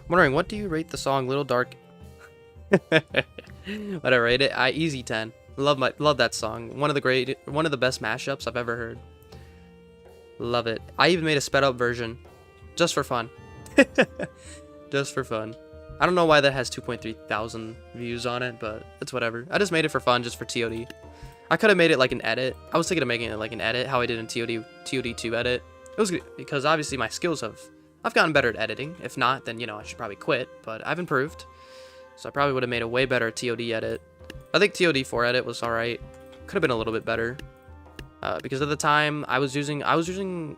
Wondering, what do you rate the song Little Dark? What I rate it? Easy 10. Love that song. One of the best mashups I've ever heard. Love it. I even made a sped up version just for fun. Just for fun. I don't know why that has 2.3 thousand views on it, but it's whatever. I just made it for fun, just for TOD. I could have made it like an edit. I was thinking of making it like an edit, how I did in TOD 2 edit. It was good because obviously my skills I've gotten better at editing. If not, then, you know, I should probably quit. But I've improved. So I probably would have made a way better TOD edit. I think TOD 4 edit was alright. Could have been a little bit better. Because at the time, I was using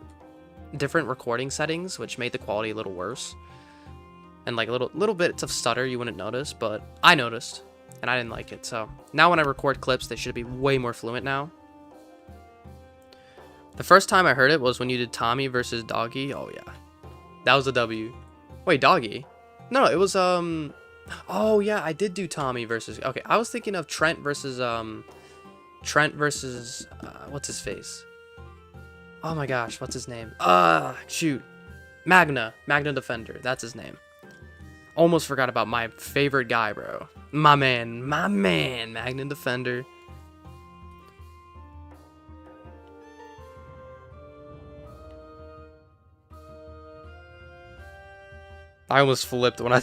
different recording settings, which made the quality a little worse. And like little bits of stutter you wouldn't notice. But I noticed. And I didn't like it. So now when I record clips, they should be way more fluent now. The first time I heard it was when you did Tommy versus Doggy. Oh, yeah. That was a W. Wait, Doggy? No, it was, oh, yeah, I did do Tommy versus... Okay, I was thinking of Trent versus, what's his face? Oh my gosh, what's his name? Shoot. Magna Defender, that's his name. Almost forgot about my favorite guy, bro. My man, Magna Defender. I almost flipped when I...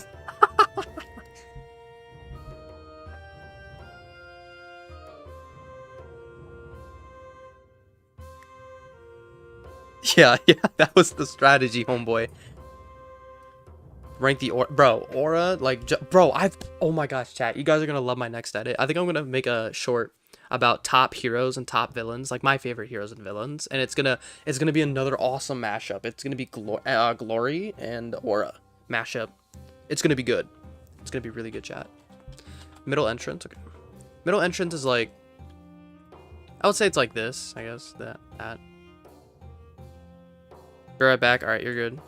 yeah, that was the strategy, homeboy. Rank the Aura. Bro, Aura, like... Bro, oh my gosh, chat. You guys are gonna love my next edit. I think I'm gonna make a short about top heroes and top villains. Like, my favorite heroes and villains. And it's gonna be another awesome mashup. It's gonna be Glory and Aura mashup. It's gonna be good. It's gonna be really good, chat. Middle entrance. Okay. Middle entrance is like, I would say it's like this, I guess. That. Be right back. All right, you're good.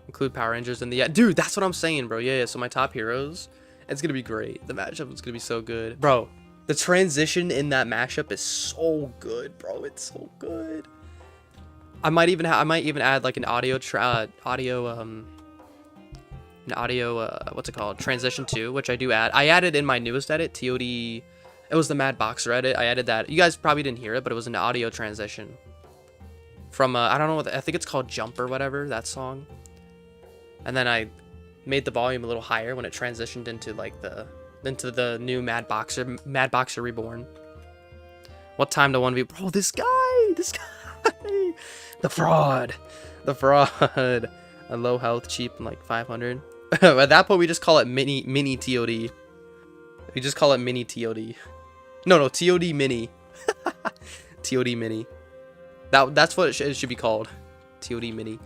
Include Power Rangers in the... Yeah, dude, that's what I'm saying, bro. Yeah, so my top heroes, it's gonna be great. The matchup is gonna be so good, bro. The transition in that mashup is so good, bro. It's so good. I might even add like an audio what's it called, transition 2, which I do add. I added in my newest edit, TOD It was the Mad Boxer edit. I added that. You guys probably didn't hear it, but it was an audio transition from I don't know what I think it's called, Jump or whatever, that song. And then I made the volume a little higher when it transitioned into like the new Mad Boxer Reborn. What time to 1v? Bro, this guy, the fraud. A low health, cheap, and like 500. At that point, we just call it mini TOD. We just call it mini TOD. No, TOD mini. TOD mini. That's what it should be called. TOD mini.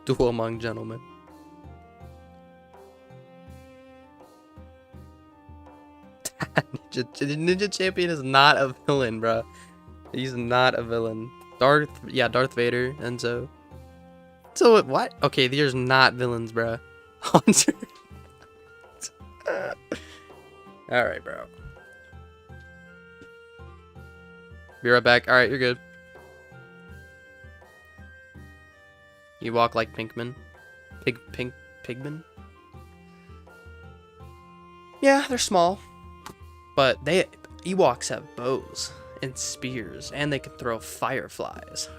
Duel among gentlemen. Ninja Champion is not a villain, bro. He's not a villain. Darth Vader, Enzo. So what? Okay, these are not villains, bro. Hunter. All right, bro. Be right back. All right, you're good. You walk like Pinkman. Pigman. Yeah, they're small, but Ewoks have bows and spears, and they can throw fireflies.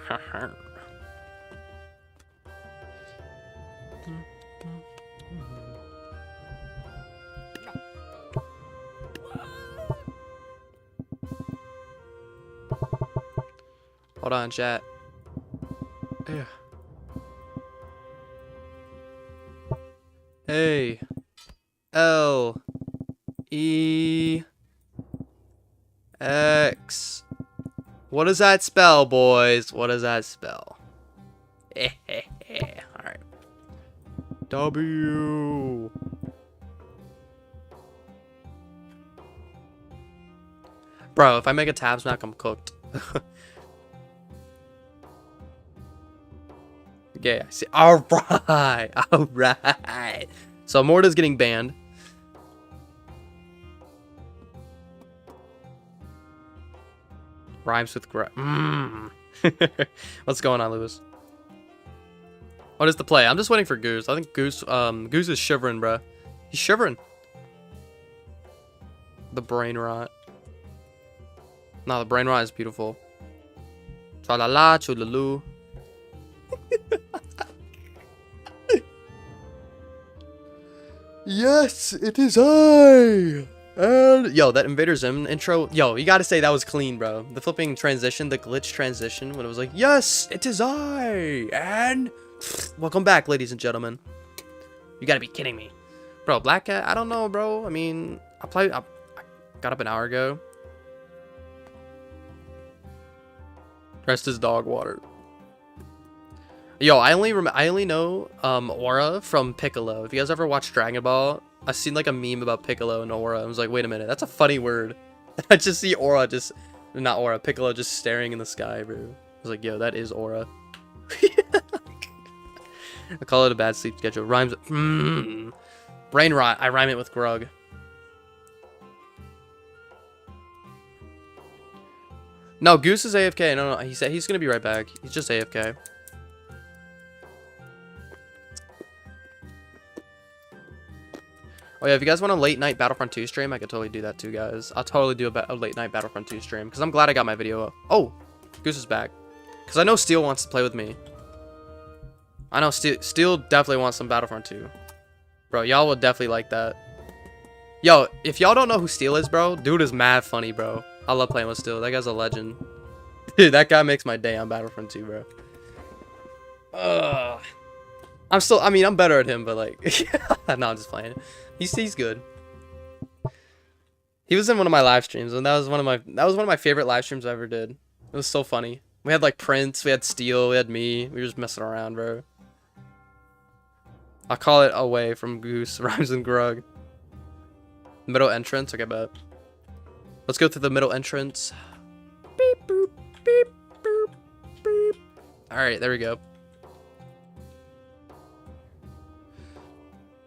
Hold on, chat. Yeah. A L E X. What does that spell, boys? What does that spell? Alright. W. Bro, if I make a tab smack, I'm cooked. Yeah, I see. Alright. Alright. So Morta's getting banned. Rhymes with What's going on, Lewis? What is the play? I'm just waiting for Goose. I think Goose is shivering, bro. He's shivering. The brain rot. No, the brain rot is beautiful. Tra-la-la, chulalu. Yes, it is I. And yo, that Invader Zim intro, yo, you gotta say that was clean, bro. The flipping transition, the glitch transition, when it was like, yes, it is I. And welcome back, ladies and gentlemen. You gotta be kidding me, bro. Black Cat, I don't know, bro. I mean, I got up an hour ago. Rest is dog water. Yo, I only know Aura from Piccolo. If you guys ever watched Dragon Ball, I've seen like a meme about Piccolo and Aura. I was like, wait a minute, that's a funny word. I just see Aura Piccolo just staring in the sky, bro. I was like, yo, that is Aura. I call it a bad sleep schedule. Rhymes. Brain rot. I rhyme it with grug. No, Goose is AFK. No, he said he's gonna be right back. He's just AFK. Oh yeah, if you guys want a late night Battlefront 2 stream, I could totally do that too, guys. I'll totally do a late night Battlefront 2 stream, because I'm glad I got my video up. Oh, Goose is back. Because I know Steel wants to play with me. I know Steel definitely wants some Battlefront 2. Bro, y'all would definitely like that. Yo, if y'all don't know who Steel is, bro, dude is mad funny, bro. I love playing with Steel. That guy's a legend. Dude, that guy makes my day on Battlefront 2, bro. I'm better at him, but like, no, I'm just playing. He's good. He was in one of my live streams, and that was one of my favorite live streams I ever did. It was so funny. We had like Prince, we had Steel, we had me. We were just messing around, bro. I'll call it away from Goose, Rhymes and Grug. Middle entrance, okay, bet. Let's go through the middle entrance. Beep boop, beep boop, beep. Alright, there we go.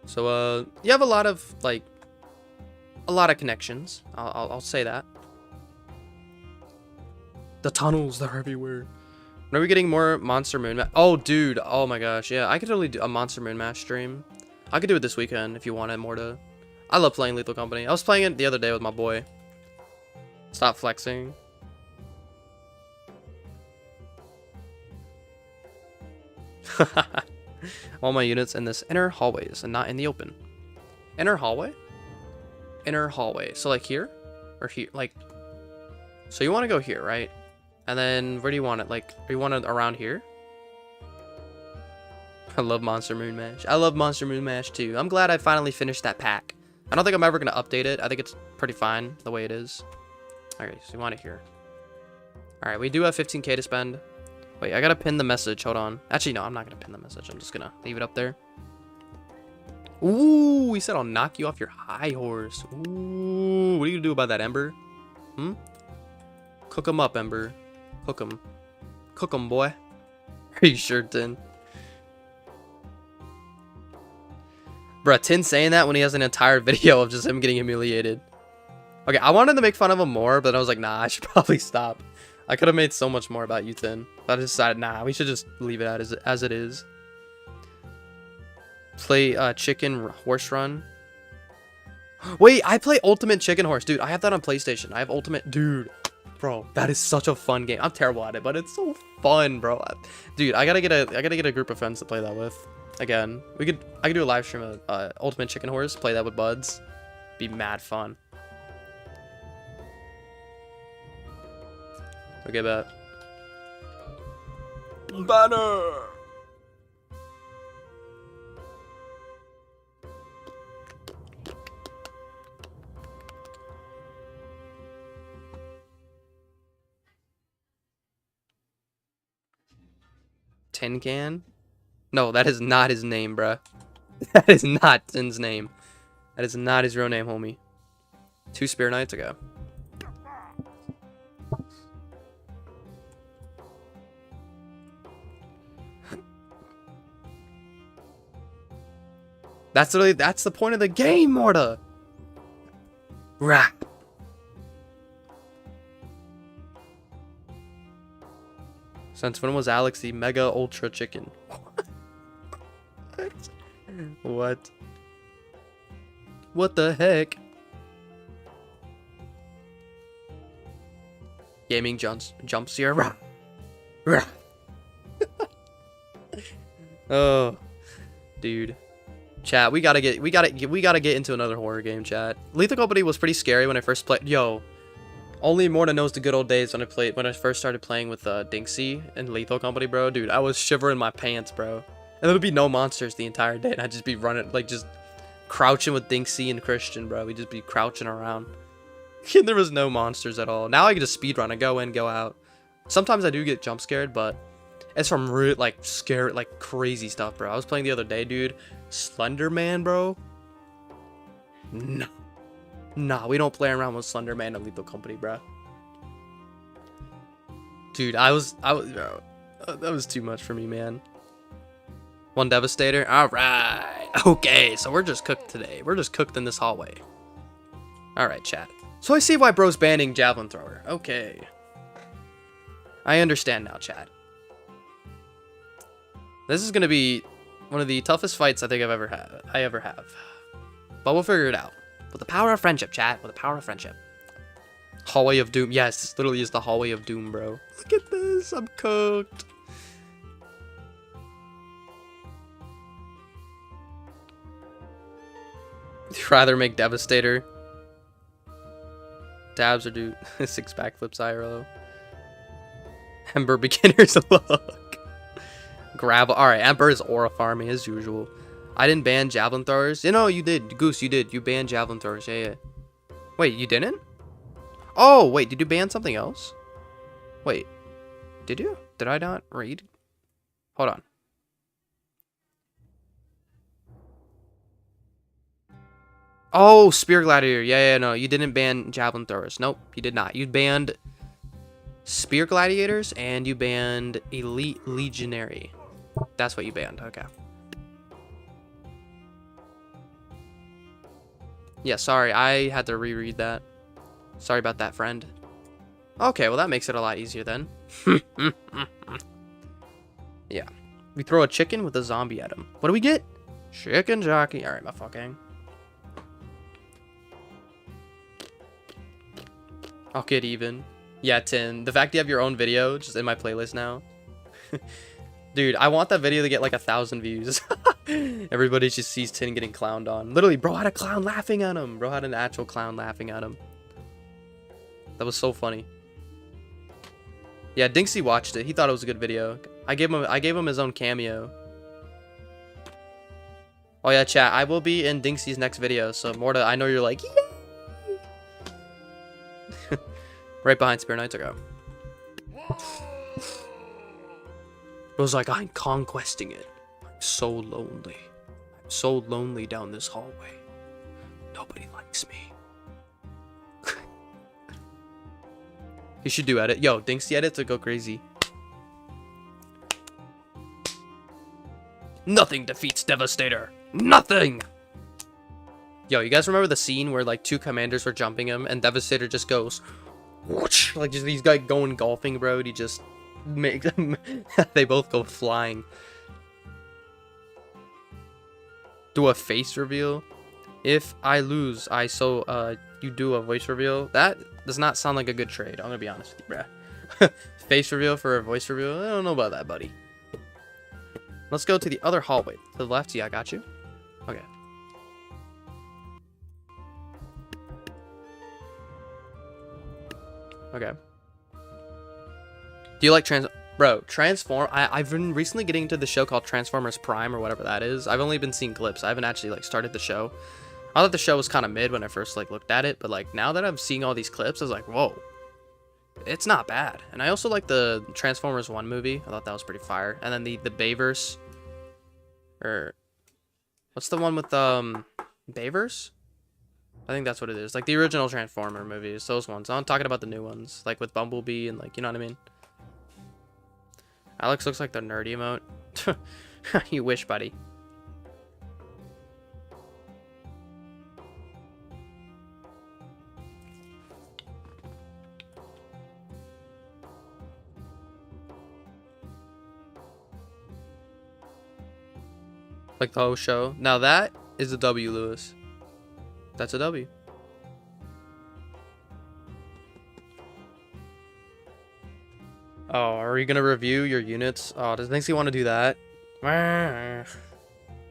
So, you have a lot of connections. I'll say that. The tunnels, they're everywhere. When are we getting more Monster Moon? Oh, dude. Oh my gosh. Yeah, I could totally do a Monster Moon Mash stream. I could do it this weekend if you wanted more to. I love playing Lethal Company. I was playing it the other day with my boy. Stop flexing. All my units in this inner hallways and not in the open. Inner hallway? Inner hallway. So like here? Or here? Like, so you want to go here, right? And then where do you want it? Like, you want it around here? I love Monster Moon Mash. I love Monster Moon Mash too. I'm glad I finally finished that pack. I don't think I'm ever going to update it. I think it's pretty fine the way it is. Okay, so you want it here. Alright, we do have 15k to spend. Wait, I gotta pin the message. Hold on. Actually, no, I'm not gonna pin the message. I'm just gonna leave it up there. Ooh, he said I'll knock you off your high horse. Ooh, what are you gonna do about that, Ember? Hmm? Cook him up, Ember. Cook him. Cook him, boy. Are you sure, Tin? Bruh, Tin saying that when he has an entire video of just him getting humiliated. Okay, I wanted to make fun of him more, but I was like, nah, I should probably stop. I could have made so much more about you, Tin. But I decided, nah, we should just leave it as it is. Play Chicken Horse Run. Wait, I play Ultimate Chicken Horse. Dude, I have that on PlayStation. I have Ultimate... Dude, bro, that is such a fun game. I'm terrible at it, but it's so fun, bro. Dude, I gotta get a group of friends to play that with. Again, I could do a live stream of Ultimate Chicken Horse, play that with buds. Be mad fun. Okay, bet. Banner! Tin Can? No, that is not his name, bruh. That is not Tin's name. That is not his real name, homie. 2 Spear Knights ago. That's the point of the game, Morta. Rah. Since when was Alex the Mega Ultra Chicken? What? What the heck? Gaming jumps here. Rah. Rah. Oh, dude. Chat, we gotta get into another horror game, chat. Lethal Company was pretty scary when I first played. Yo, only Morta knows the good old days when I first started playing with Dinksy and Lethal Company, bro. Dude, I was shivering my pants, bro. And there would be no monsters the entire day, and I'd just be running, like, just crouching with Dinksy and Christian, bro. We'd just be crouching around. And there was no monsters at all. Now I can just speedrun. I go in, go out. Sometimes I do get jump scared, but it's from real, like, scary, like, crazy stuff, bro. I was playing the other day, dude. Slender Man, bro. No. Nah, we don't play around with Slender Man and Lethal Company, bro. Dude, bro, that was too much for me, man. One Devastator. All right. Okay, so we're just cooked today. We're just cooked in this hallway. All right, chat. So I see why bro's banning Javelin Thrower. Okay. I understand now, chat. This is gonna be one of the toughest fights I think I ever have. But we'll figure it out. With the power of friendship, chat. With the power of friendship. Hallway of Doom. Yes, this literally is the Hallway of Doom, bro. Look at this. I'm cooked. You'd rather make Devastator. Dabs or do 6 backflips IRL. Ember beginner's luck. Gravel. Alright, Ember is aura farming as usual. I didn't ban Javelin Throwers. You know, you did. Goose, you did. You banned Javelin Throwers. Yeah. Wait, you didn't? Oh, wait. Did you ban something else? Wait. Did you? Did I not read? Hold on. Oh, Spear Gladiator. Yeah, no. You didn't ban Javelin Throwers. Nope, you did not. You banned Spear Gladiators and you banned Elite Legionary. That's what you banned. Okay. Yeah, sorry. I had to reread that. Sorry about that, friend. Okay, well, that makes it a lot easier then. Yeah. We throw a chicken with a zombie at him. What do we get? Chicken jockey. Alright, my fucking. I'll get even. Yeah, 10. The fact you have your own video just in my playlist now. Dude, I want that video to get like 1,000 views. Everybody just sees 10 getting clowned on. Literally, bro had a clown laughing at him. Bro had an actual clown laughing at him. That was so funny. Yeah, Dinksy watched it. He thought it was a good video. I gave him his own cameo. Oh yeah, chat. I will be in Dinksy's next video. So Morta, I know you're like, yay! Right behind Spear Knights. Okay. It was like, I'm conquesting it. I'm so lonely. I'm so lonely down this hallway. Nobody likes me. He should do edit. Yo, Dinksy edit to go crazy. Nothing defeats Devastator. Nothing! Yo, you guys remember the scene where like 2 commanders were jumping him and Devastator just goes whoosh, like just these guys going golfing, bro. He just makes them they both go flying. Do a face reveal. If I lose, you do a voice reveal. That does not sound like a good trade. I'm gonna be honest with you, bruh. Face reveal for a voice reveal. I don't know about that, buddy. Let's go to the other hallway. To the left. Yeah, I got you. Okay. Okay. Do you like Transform? I've been recently getting into the show called Transformers Prime or whatever that is. I've only been seeing clips. I haven't actually like started the show. I thought the show was kind of mid when I first like looked at it, but like now that I'm seeing all these clips, I was like, whoa, it's not bad. And I also like the Transformers 1 movie. I thought that was pretty fire. And then the Bayverse, or what's the one with Bayverse? I think that's what it is. Like the original Transformer movies, those ones. I'm talking about the new ones, like with Bumblebee and like, you know what I mean? Alex looks like the nerdy emote. You wish, buddy. Like the whole show. Now that is a W, Lewis. That's a W. Oh, are you gonna review your units? Oh, does Dinksy want to do that? We're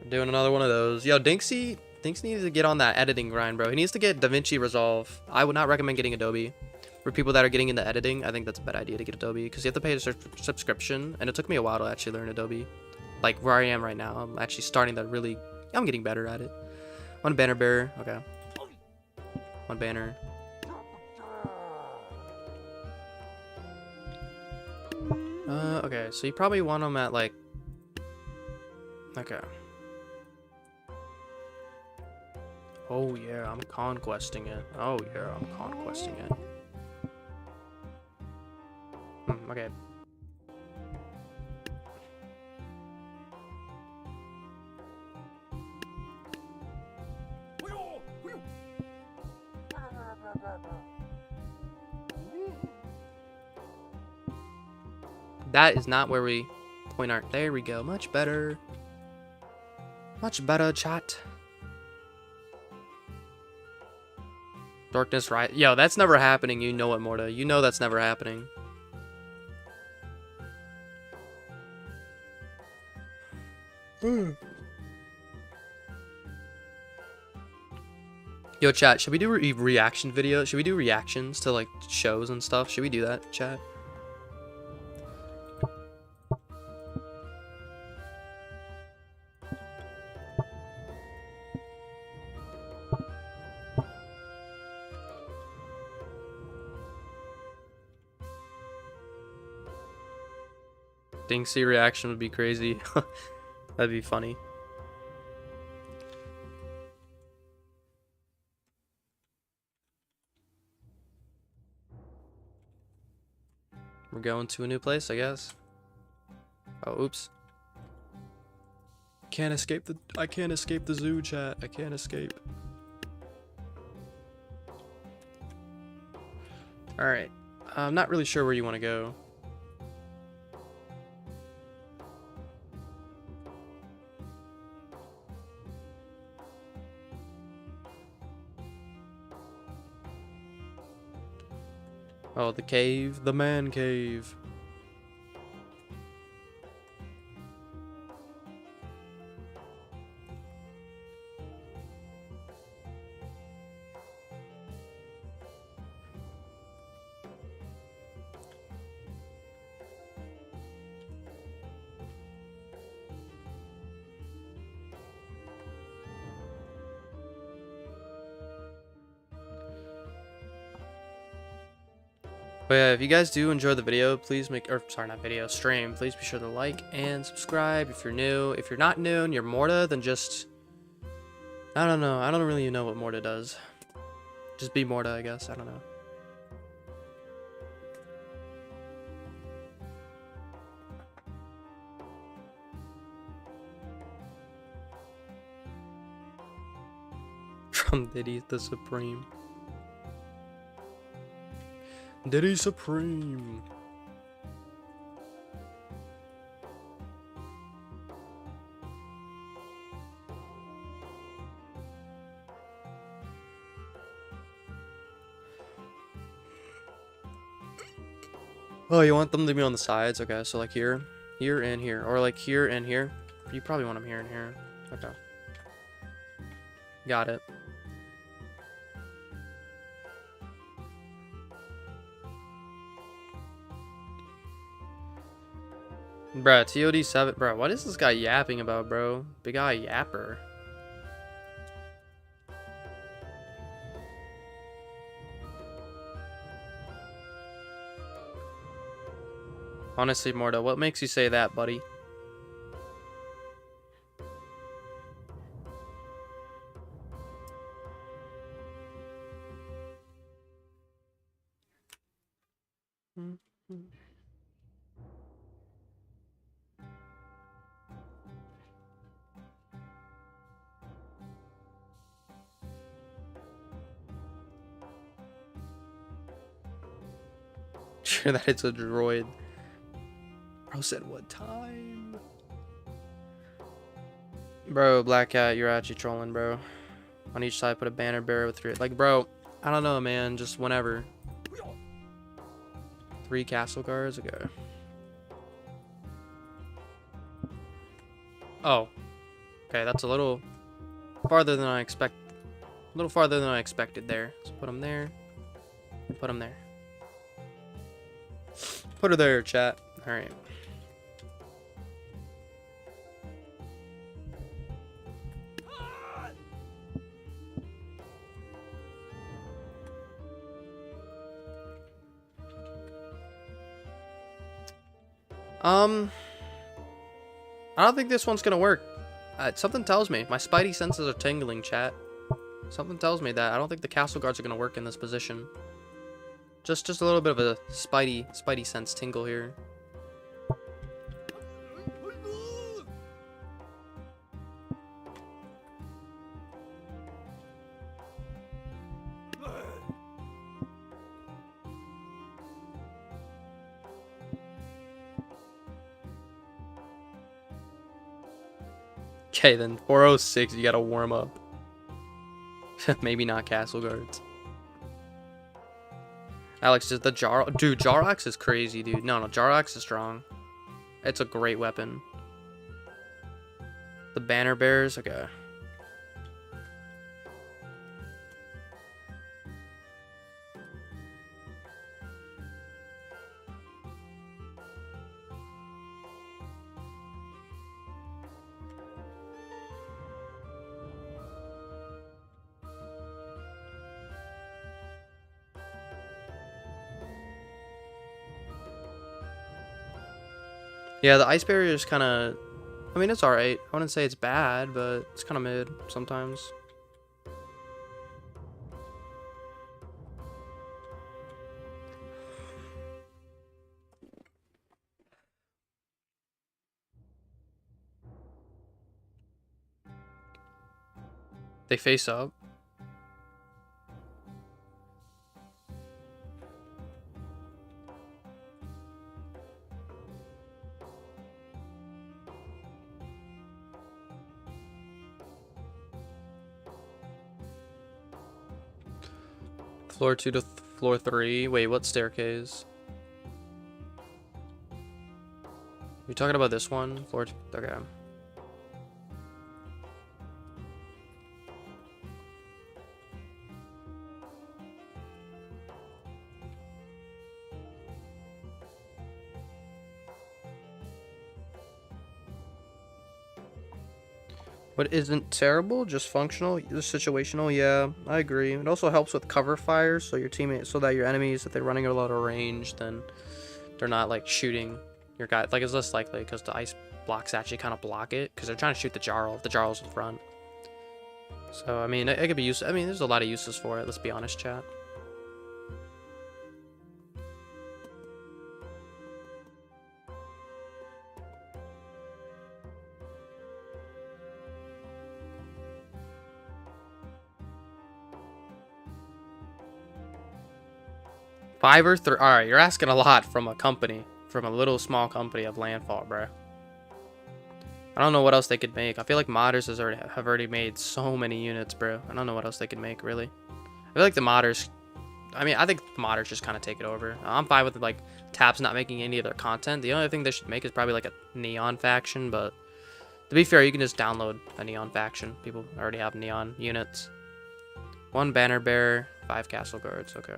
doing another one of those. Yo, Dinksy needs to get on that editing grind, bro. He needs to get DaVinci Resolve. I would not recommend getting Adobe. For people that are getting into editing, I think that's a bad idea to get Adobe because you have to pay a subscription, and it took me a while to actually learn Adobe. Like where I am right now, I'm actually starting to really. I'm getting better at it. One banner bearer. Okay. One banner. Okay, so you probably want them at like. Okay. Oh yeah, I'm conquesting it. Oh yeah, I'm conquesting it. Okay. That is not where we point our... There we go. Much better. Much better, chat. Darkness right. Yo, that's never happening. You know it, Morta. You know that's never happening. Yo, chat. Should we do reaction videos? Should we do reactions to, like, shows and stuff? Should we do that, chat? Dinksy reaction would be crazy. That'd be funny. We're going to a new place, I guess. Oh, oops. I can't escape the zoo, chat. I can't escape. Alright. I'm not really sure where you want to go. Oh, the cave. The man cave. But yeah, if you guys do enjoy the video, please not video, stream, please be sure to like and subscribe if you're new. If you're not new and you're Morta, then just, I don't know. I don't really know what Morta does. Just be Morta, I guess. I don't know. From Diddy the Supreme. Diddy Supreme. Oh, you want them to be on the sides? Okay, so like here, here, and here. Or like here and here. You probably want them here and here. Okay. Got it. Bruh, TOD7. Bro, what is this guy yapping about, bro? Big guy yapper. Honestly, Morta, what makes you say that, buddy? Sure that it's a droid. Bro said what time? Bro, Black Cat, you're actually trolling, bro. On each side, put a banner bearer with 3. Like, bro, I don't know, man. Just whenever. 3 castle guards? Okay. Oh. Okay, that's a little farther than I expect. A little farther than I expected there. So put them there. Put them there. Put her there, chat. Alright. I don't think this one's gonna work. Something tells me. My spidey senses are tingling, chat. Something tells me that I don't think the castle guards are gonna work in this position. Just a little bit of a spidey sense tingle here. Okay, then 406, you gotta warm up. Maybe not castle guards. Alex, is the dude, Jarox is crazy, dude. No, Jarox is strong. It's a great weapon. The banner bearers, okay. Yeah, the ice barrier is kind of, I mean, it's alright. I wouldn't say it's bad, but it's kind of mid sometimes. They face up. Floor 2 to Floor 3. Wait, what staircase? You talking about this one? Floor 2. Okay. What isn't terrible, just functional, situational. Yeah, I agree. It also helps with cover fire, so your teammates, so that your enemies, if they're running a lot of range, then they're not like shooting your guy. Like it's less likely because the ice blocks actually kind of block it because they're trying to shoot the Jarl if the Jarl's in front. So I mean, it could be used. I mean, there's a lot of uses for it. Let's be honest, chat. Five or three. All right, you're asking a lot from a company, from a little small company of Landfall, bro. I don't know what else they could make. I feel like modders have already made so many units, bro. I don't know what else they could make, really. I feel like the modders. I mean, I think the modders just kind of take it over. I'm fine with like Tabs not making any of their content. The only thing they should make is probably like a Neon faction, but to be fair, you can just download a Neon faction. People already have Neon units. 1 banner bearer, 5 castle guards. Okay.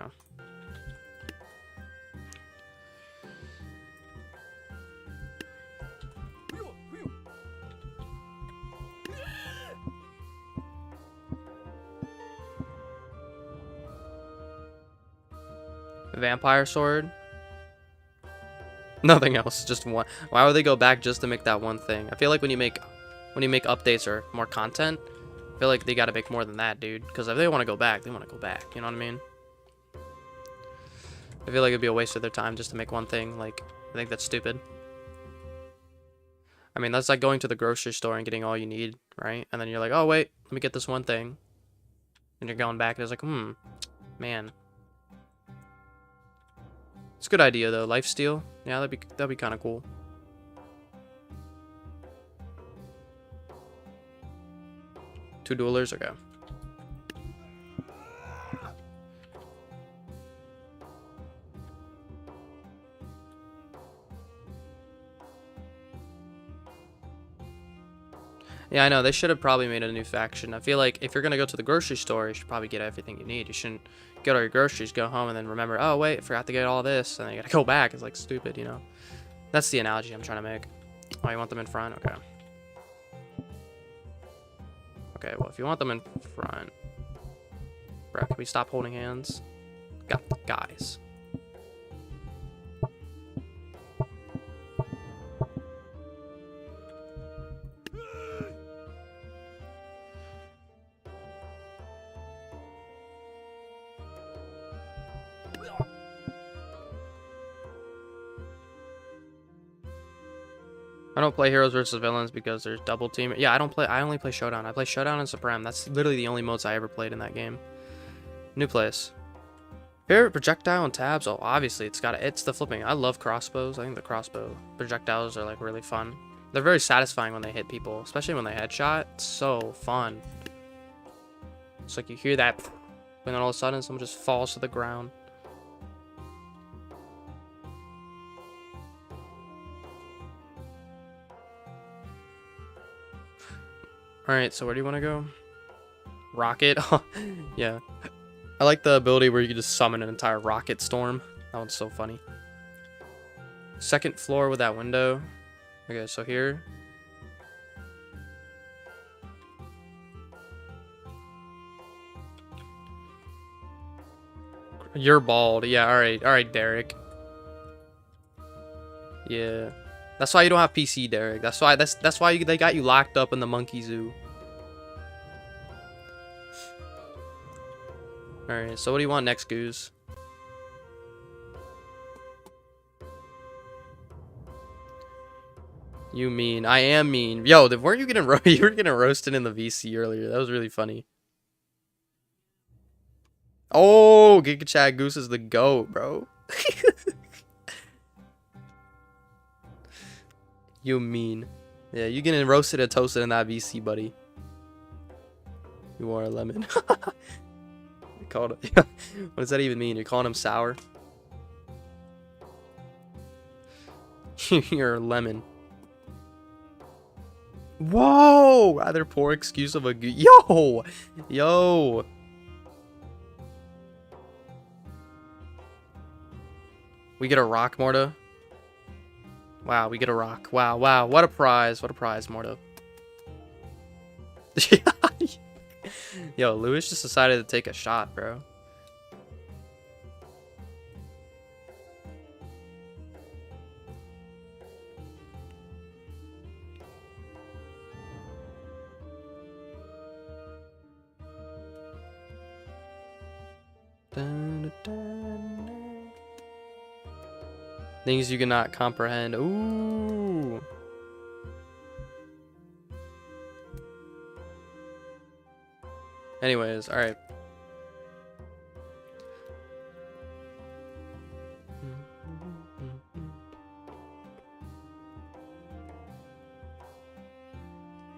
Vampire sword. Nothing else, just one. Why would they go back just to make that one thing? I feel like when you make updates or more content, I feel like they gotta make more than that, dude. Because if they want to go back, they want to go back. You know what I mean? I feel like it'd be a waste of their time just to make one thing. Like, I think that's stupid. I mean, that's like going to the grocery store and getting all you need, right? And then you're like, oh wait, let me get this one thing. And you're going back and it's like, man. It's a good idea though. Lifesteal, yeah, that'd be kind of cool. Two duelers, okay. Yeah, I know. They should have probably made a new faction. I feel like if you're going to go to the grocery store, you should probably get everything you need. You shouldn't get all your groceries, go home, and then remember, oh, wait, I forgot to get all this, and then you got to go back. It's like stupid, you know? That's the analogy I'm trying to make. Oh, you want them in front? Okay. Okay, well, if you want them in front... Bro, can we stop holding hands? Got the guys. I don't play heroes versus villains because there's double team. Yeah, I only play Showdown. I play Showdown and Supreme. That's literally the only modes I ever played in that game. New place. Favorite projectile and tabs? Oh, obviously it's the flipping. I love crossbows. I think the crossbow projectiles are like really fun. They're very satisfying when they hit people, especially when they headshot. It's so fun. It's like you hear that, and then all of a sudden someone just falls to the ground. Alright, so where do you want to go? Rocket? Yeah. I like the ability where you can just summon an entire rocket storm. That one's so funny. Second floor with that window. Okay, so here. You're bald. Yeah, alright. Alright, Derek. Yeah. That's why you don't have PC, Derek. That's why they got you locked up in the monkey zoo. Alright, so what do you want next, Goose? You mean. I am mean. Yo, weren't you getting you were getting roasted in the VC earlier. That was really funny. Oh, Giga Chat Goose is the GOAT, bro. You mean. Yeah, you getting roasted and toasted in that VC, buddy. You are a lemon. called it. What does that even mean? You're calling him sour? You're a lemon. Whoa! Rather poor excuse of a yo! Yo! We get a rock, Mordo. Wow, we get a rock. Wow, wow. What a prize. What a prize, Mordo. Yo, Lewis just decided to take a shot, bro. Dun, dun, dun. Things you cannot comprehend. Ooh. Anyways, all right.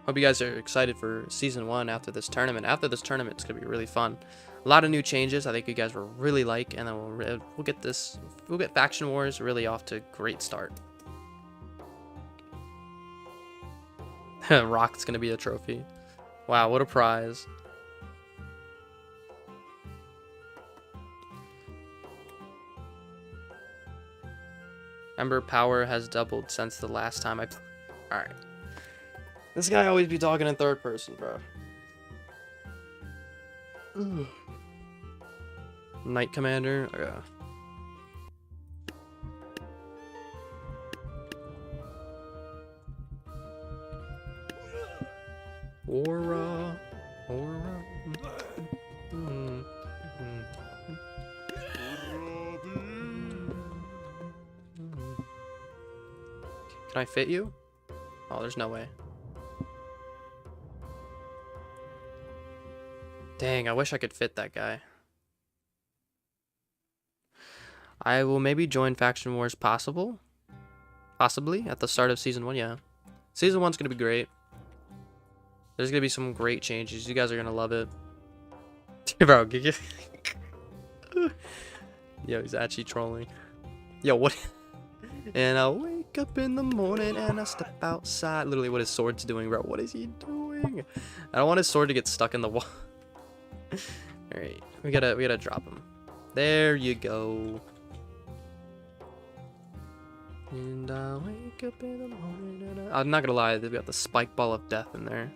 Hope you guys are excited for season 1 after this tournament. After this tournament, it's gonna be really fun. A lot of new changes. I think you guys will really like, and then we'll get Faction Wars really off to a great start. Rock's gonna be a trophy. Wow, what a prize. Ember power has doubled since the last time I played. Alright. This guy always be talking in third person, bro. Knight Commander. Okay. Aura. Aura. Can I fit you? Oh, there's no way. Dang, I wish I could fit that guy. I will maybe join Faction Wars possibly at the start of season 1, yeah. Season 1's gonna be great. There's gonna be some great changes. You guys are gonna love it. Bro, yo, he's actually trolling. Yo, what? And I wake up in the morning and I step outside. Literally what his sword's doing, bro. What is he doing? I don't want his sword to get stuck in the wall. Alright, we gotta drop him. There you go. And I wake up in the morning and I'm not gonna lie, they've got the spike ball of death in there.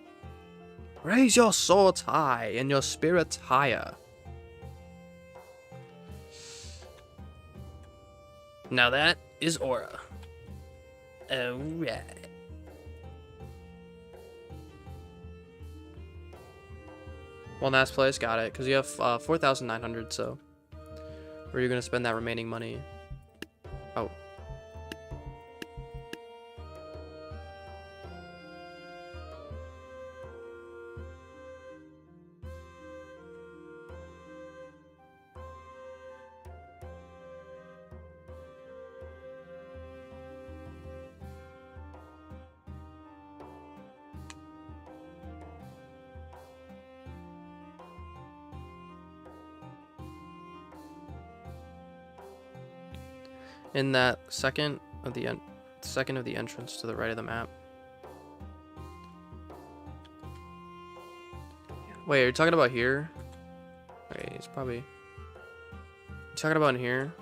Raise your swords high and your spirits higher. Now that is Aura. Alright. One last place, got it. Because you have 4,900, so where are you going to spend that remaining money? Oh. In that second of the entrance to the right of the map. Wait, are you talking about here? Wait, it's probably... You talking about in here?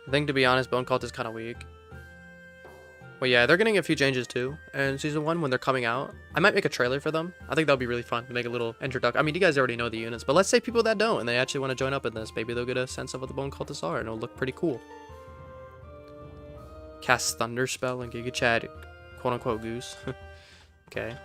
I think, to be honest, Bone Cult is kind of weak. But yeah, they're getting a few changes too. And season 1, when they're coming out, I might make a trailer for them. I think that would be really fun to make a little introduction. I mean, you guys already know the units, but let's say people that don't and they actually want to join up in this. Maybe they'll get a sense of what the Bone Cultists are and it'll look pretty cool. Cast Thunder Spell and Giga Chad, quote unquote goose. Okay.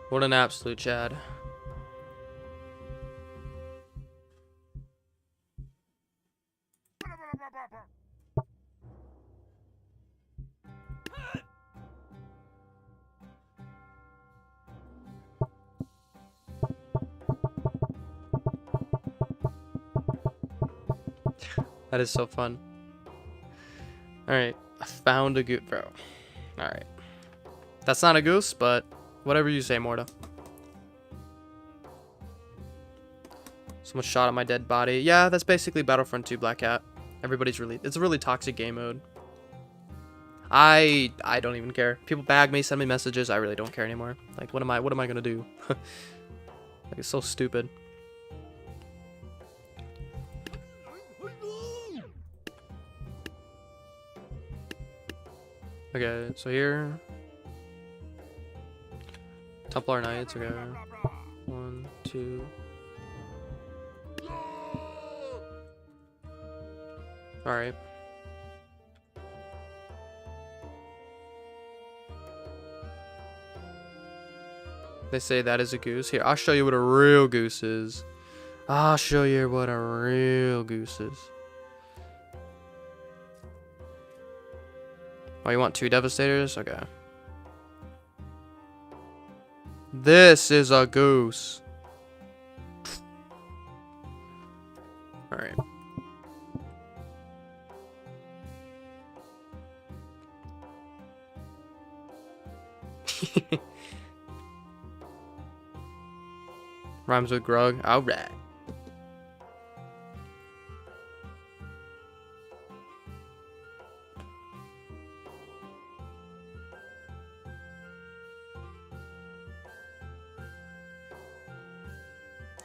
What an absolute Chad. That is so fun. Alright. I found a goose, bro. Alright. That's not a goose, but whatever you say, Morta. Someone shot at my dead body. Yeah, that's basically Battlefront 2 Black Hat. It's a really toxic game mode. I don't even care. People bag me, send me messages. I really don't care anymore. Like, what am I gonna do? Like, it's so stupid. Okay, so here, Templar Knights. Okay, 1, 2. All right. They say that is a goose. Here, I'll show you what a real goose is. I'll show you what a real goose is. Oh, you want 2 Devastators? Okay. This is a goose. Alright. Rhymes with grug. Alright.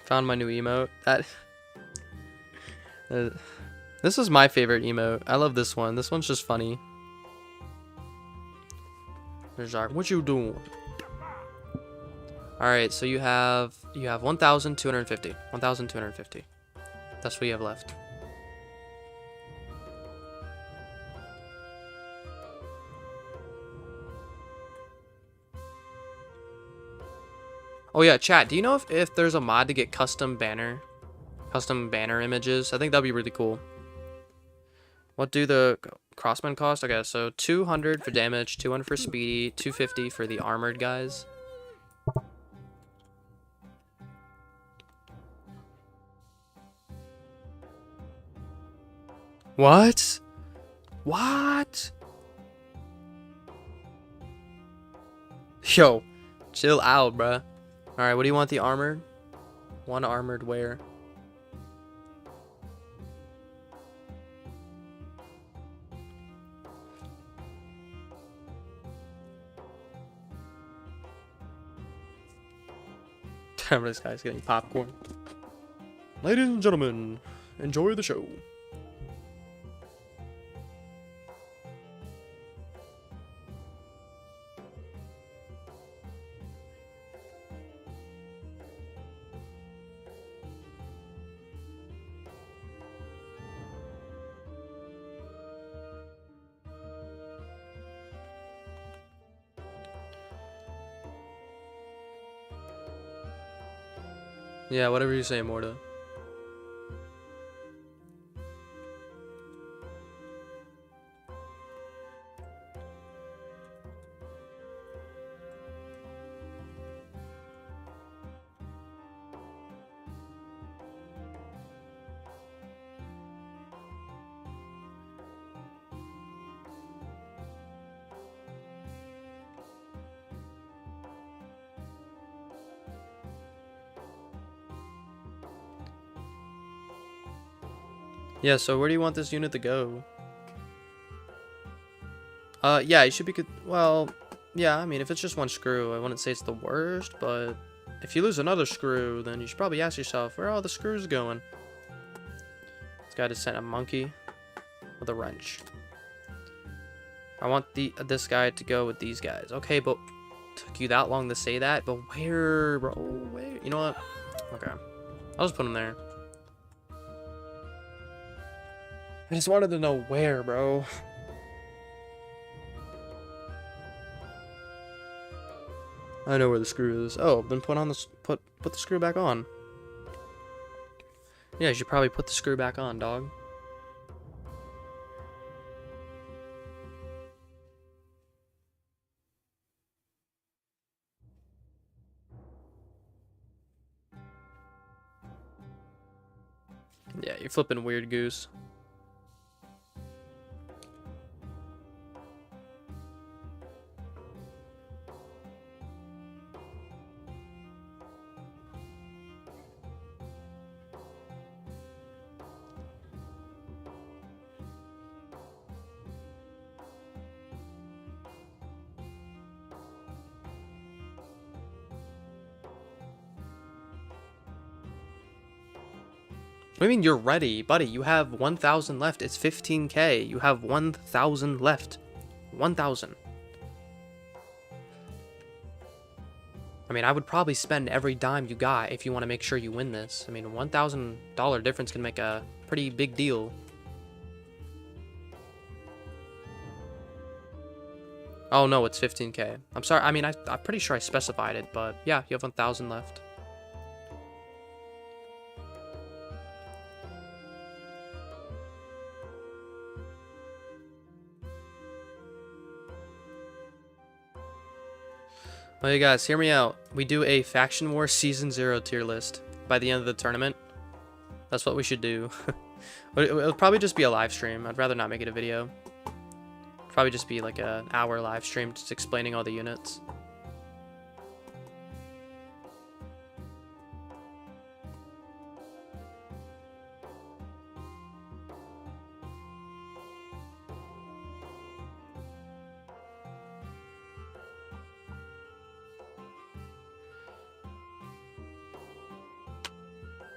Found my new emote. This is my favorite emote. I love this one. This one's just funny. There's our, what you doing? All right, so you have 1,250. 1,250. That's what you have left. Oh yeah, chat. Do you know if there's a mod to get custom banner images? I think that'd be really cool. What do the crossmen cost? Okay, so 200 for damage, 200 for speedy, 250 for the armored guys. What? What? Yo, chill out, bruh. Alright, what do you want the armored? 1 armored where? This guy's getting popcorn. Ladies and gentlemen, enjoy the show. Yeah, whatever you say, Morta. Yeah, so where do you want this unit to go? Yeah, you should be good. Well, yeah, I mean, if it's just 1 screw, I wouldn't say it's the worst, but if you lose another screw, then you should probably ask yourself, where are all the screws going? This guy just sent a monkey with a wrench. I want this guy to go with these guys. Okay, but took you that long to say that? But where, bro? Where? You know what? Okay. I'll just put him there. I just wanted to know where, bro. I know where the screw is. Oh, then put the screw back on. Yeah, you should probably put the screw back on, dog. Yeah, you're flipping weird, goose. What do you mean you're ready? Buddy, you have 1,000 left. It's 15k. You have 1,000 left. 1,000. I mean, I would probably spend every dime you got if you want to make sure you win this. I mean, $1,000 difference can make a pretty big deal. Oh, no, it's 15k. I'm sorry. I mean, I'm pretty sure I specified it, but yeah, you have 1,000 left. Well, you guys, hear me out. We do a Faction War Season 0 tier list by the end of the tournament. That's what we should do. It'll probably just be a live stream. I'd rather not make it a video. Probably just be like an hour live stream just explaining all the units.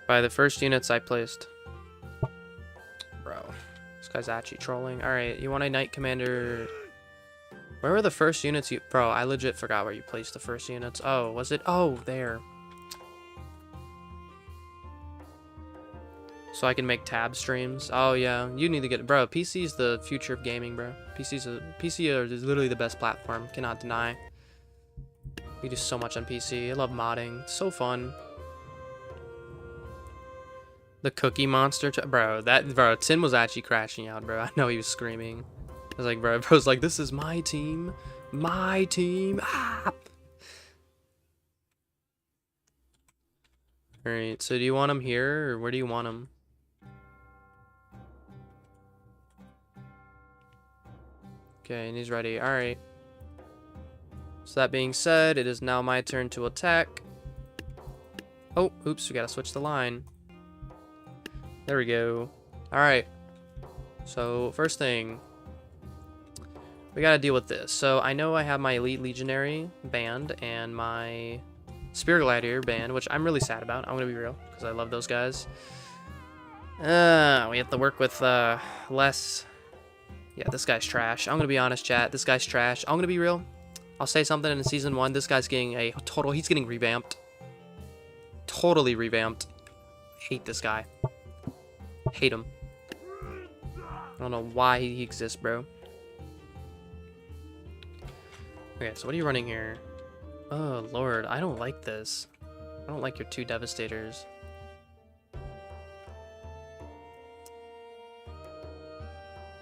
By the first units I placed. Bro, this guy's actually trolling. Alright, you want a Knight Commander... Where were the first units you... Bro, I legit forgot where you placed the first units. Oh, was it? Oh, there. So I can make tab streams. Oh, yeah. You need to get... Bro, PC is the future of gaming, bro. PC is literally the best platform. Cannot deny. We do so much on PC. I love modding. It's so fun. The Cookie Monster, bro. Tin was actually crashing out, bro. I know he was screaming. I was like, bro's like, this is my team, Ah! All right. So do you want him here, or where do you want him? Okay, and he's ready. All right. So that being said, it is now my turn to attack. Oh, oops, we gotta switch the line. There we go. Alright. So, first thing. We gotta deal with this. So, I know I have my Elite Legionary band and my Spear Gladiator band, which I'm really sad about. I'm gonna be real, because I love those guys. We have to work with less... Yeah, this guy's trash. I'm gonna be honest, chat. This guy's trash. I'm gonna be real. I'll say something in Season 1. This guy's getting a total... He's getting revamped. Totally revamped. Hate this guy. Hate him. I don't know why he exists, bro. Okay, so what are you running here? Oh, Lord. I don't like this. I don't like your two Devastators.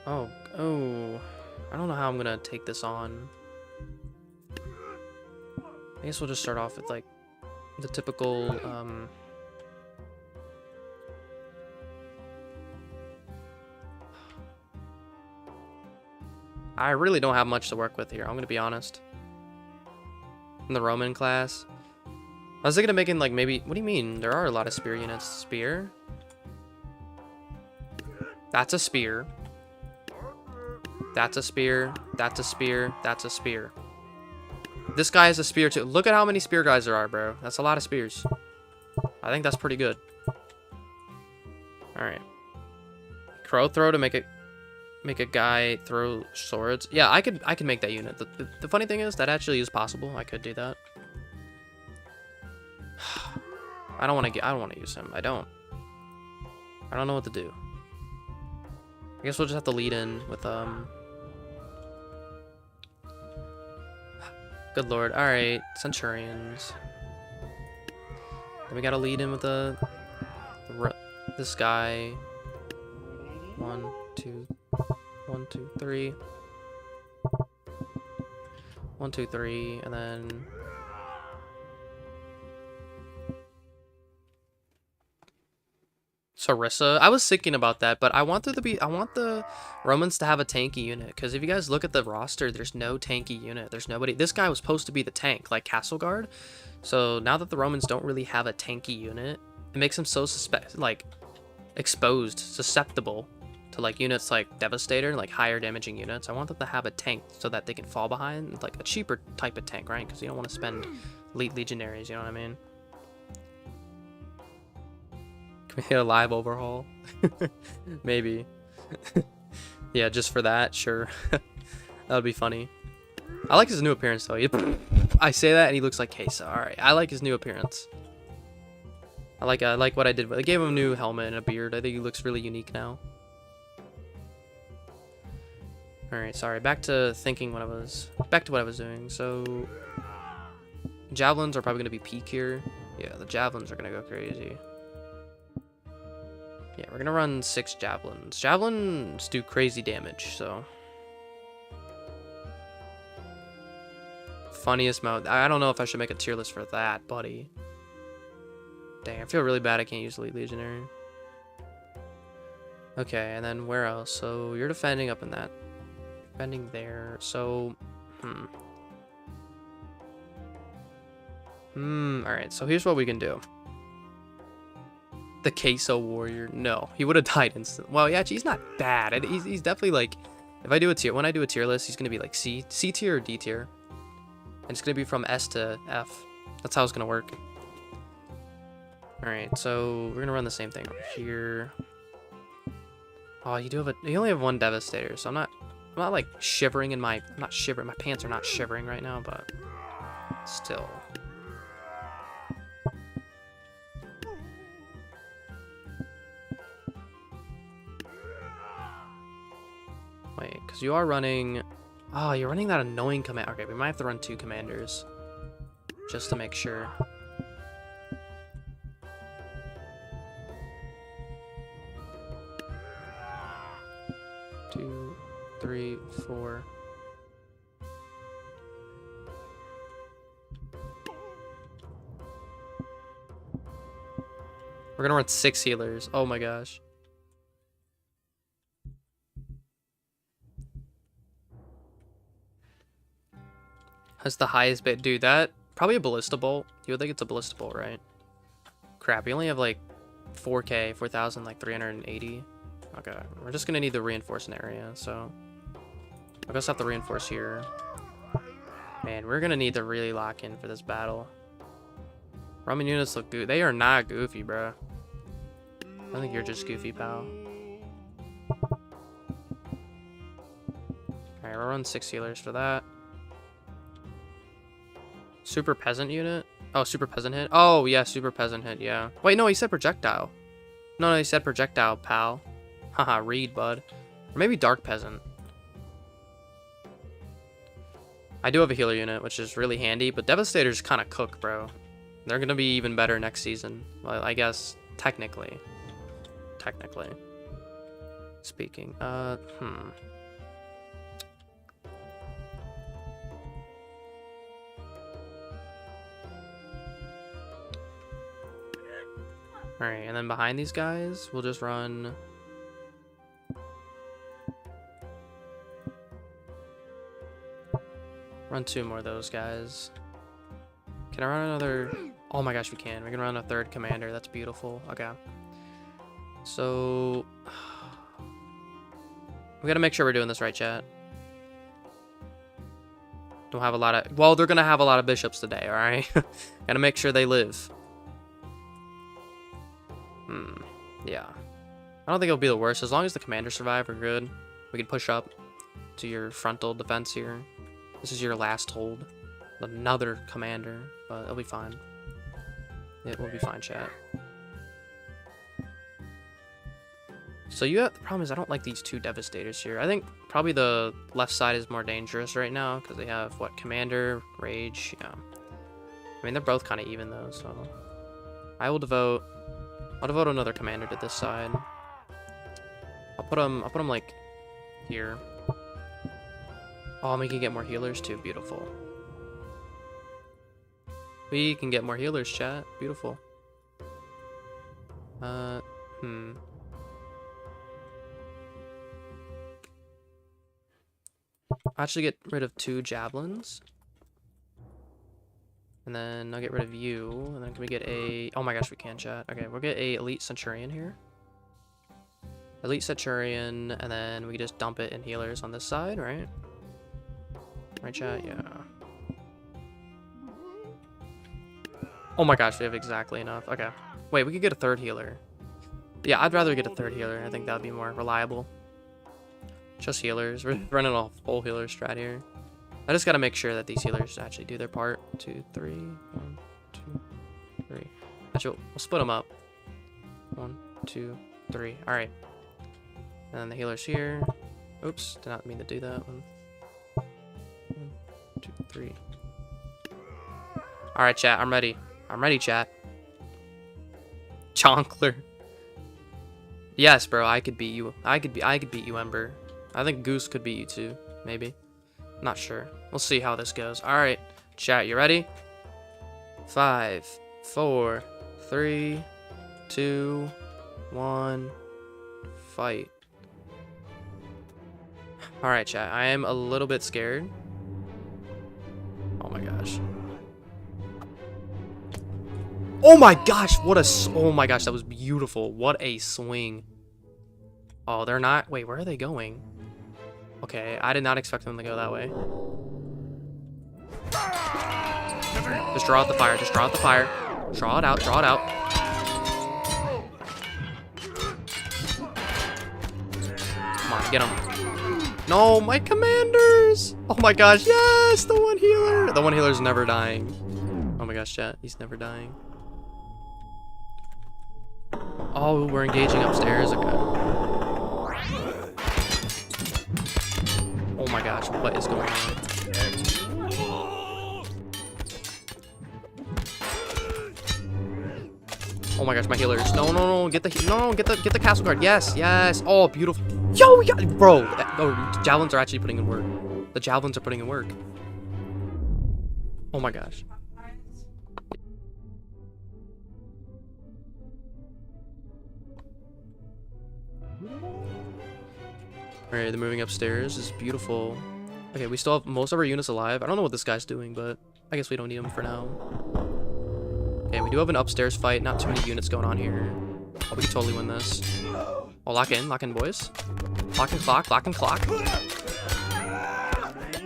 Oh. I don't know how I'm gonna take this on. I guess we'll just start off with, like, the typical, I really don't have much to work with here, I'm gonna be honest. In the Roman class. I was thinking of making, like, maybe... What do you mean? There are a lot of spear units. Spear? That's a spear. That's a spear. That's a spear. That's a spear. This guy is a spear, too. Look at how many spear guys there are, bro. That's a lot of spears. I think that's pretty good. Alright. Crow throw to make a guy throw swords. Yeah, I could make that unit. The funny thing is that actually is possible. I could do that. I don't want to use him. I don't know what to do. I guess we'll just have to lead in with good lord. All right, Centurions. Then we gotta lead in with this guy. 1, 2, 1, 2, 3. 1, 2, 3, and then Sarissa. I was thinking about that, but I want the Romans to have a tanky unit, because if you guys look at the roster, there's no tanky unit. There's nobody. This guy was supposed to be the tank, like Castle Guard. So now that the Romans don't really have a tanky unit, it makes them so exposed, susceptible to like units like Devastator, like higher damaging units. I want them to have a tank so that they can fall behind, like a cheaper type of tank, right? Because you don't want to spend elite legionaries, you know what I mean? Come A live overhaul. Maybe. Yeah, just for that, sure. That would be funny. I like his new appearance though. I say that and he looks like Queso. Alright, I like his new appearance. I like what I did. I gave him a new helmet and a beard. I think he looks really unique now. Alright, sorry. Back to what I was doing. So javelins are probably gonna be peak here. Yeah, the javelins are gonna go crazy. Yeah, we're gonna run 6 javelins. Javelins do crazy damage, so. Funniest mode. I don't know if I should make a tier list for that, buddy. Dang, I feel really bad I can't use Elite Legionary. Okay, and then where else? So you're defending up in that. Defending there. So, alright, so here's what we can do. The Queso Warrior. No, he would have died instantly. Well, yeah, he's not bad. He's definitely like, if I do a tier, when I do a tier list, he's gonna be like C tier or D tier. And it's gonna be from S to F. That's how it's gonna work. Alright, so we're gonna run the same thing over here. Oh, you only have 1 Devastator, so I'm not like shivering in I'm not shivering. My pants are not shivering right now, but still. Wait, because you are running. Oh, you're running that annoying command. Okay, we might have to run 2 commanders just to make sure. Two, 3, 4. We're gonna run 6 healers. Oh my gosh. That's the highest bit. Dude, that probably a ballista bolt. You would think it's a ballista bolt, right? Crap, we only have like 4K, 4,000, like 380. Okay, we're just gonna need the reinforcement area, so I guess I have to reinforce here. Man, we're gonna need to really lock in for this battle. Roman units look good. They are not goofy, bro. I think you're just goofy, pal. Alright, we'll run 6 healers for that. Super peasant unit? Oh, super peasant hit? Oh, yeah, super peasant hit, yeah. Wait, no, he said projectile. No, he said projectile, pal. Haha, read, bud. Or maybe dark peasant. I do have a healer unit, which is really handy, but Devastators kind of cook, bro. They're going to be even better next season. Well, I guess, technically. Technically. Speaking. Alright, and then behind these guys, we'll just run... Run 2 more of those guys. Can I run another... Oh my gosh, we can. We can run a 3rd commander. That's beautiful. Okay. So... We gotta make sure we're doing this right, chat. Don't have a lot of... Well, they're gonna have a lot of bishops today, alright? Gotta make sure they live. Yeah. I don't think it'll be the worst. As long as the commanders survive, we're good. We can push up to your frontal defense here. This is your last hold. Another commander, but it'll be fine. It will be fine, chat. So the problem is I don't like these 2 Devastators here. I think probably the left side is more dangerous right now because they have, what, Commander, Rage, yeah. I mean, they're both kind of even though, so... I'll devote another commander to this side. I'll put him like here. Oh, and we can get more healers too. Beautiful. We can get more healers, chat. Beautiful. I'll actually get rid of 2 javelins. And then I'll get rid of you. And then can we get a... Oh my gosh, we can, chat. Okay, we'll get a Elite Centurion here. Elite Centurion, and then we can just dump it in healers on this side, right? Right, chat? Yeah. Oh my gosh, we have exactly enough. Okay. Wait, we could get a 3rd healer. But yeah, I'd rather get a third healer. I think that would be more reliable. Just healers. We're running a full healer strat here. I just gotta make sure that these healers actually do their part. 2, 3. 1, 2, 3. Actually, we'll split them up. 1, 2, 3. Alright. And then the healer's here. Oops, did not mean to do that one. 1, 2, 3. Alright, chat, I'm ready. I'm ready, chat. Chonkler. Yes, bro, I could beat you. I could beat you, Ember. I think Goose could beat you too, maybe. Not sure. We'll see how this goes. Alright, chat, you ready? 5, 4, 3, 2, 1, fight. Alright, chat, I am a little bit scared. Oh my gosh. Oh my gosh, oh my gosh, that was beautiful. What a swing. Oh, they're not, wait, where are they going? Okay, I did not expect them to go that way. Just draw out the fire, just draw out the fire. Draw it out, draw it out. Come on, get him. No, my commanders! Oh my gosh, yes, the one healer. The one healer's never dying. Oh my gosh, chat, he's never dying. Oh, we're engaging upstairs, okay. Oh my gosh, what is going on? Oh my gosh, my healers. No, get the castle guard. Yes, yes. Oh, beautiful. Yo, we got, bro. Oh, javelins are actually putting in work. The javelins are putting in work. Oh my gosh. Alright, they're moving upstairs. This is beautiful. Okay, we still have most of our units alive. I don't know what this guy's doing, but I guess we don't need him for now. Okay, we do have an upstairs fight. Not too many units going on here. Oh, we can totally win this. Oh, lock in, boys. Lock and clock, lock and clock. Come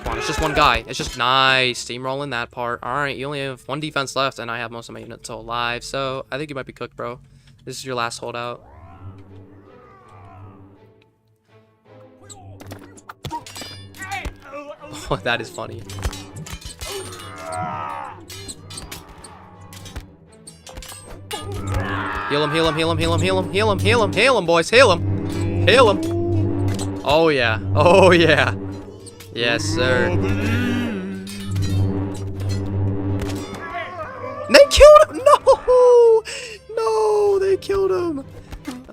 on, it's just one guy. It's just nice. Steamrolling that part. Alright, you only have one defense left, and I have most of my units still alive, so I think you might be cooked, bro. This is your last holdout. Oh, that is funny. Heal him, heal him, heal him, heal him, heal him, heal him, heal him, heal him, boys, heal him. Heal him. Oh yeah. Oh yeah. Yes, sir. They killed him! No! No, they killed him.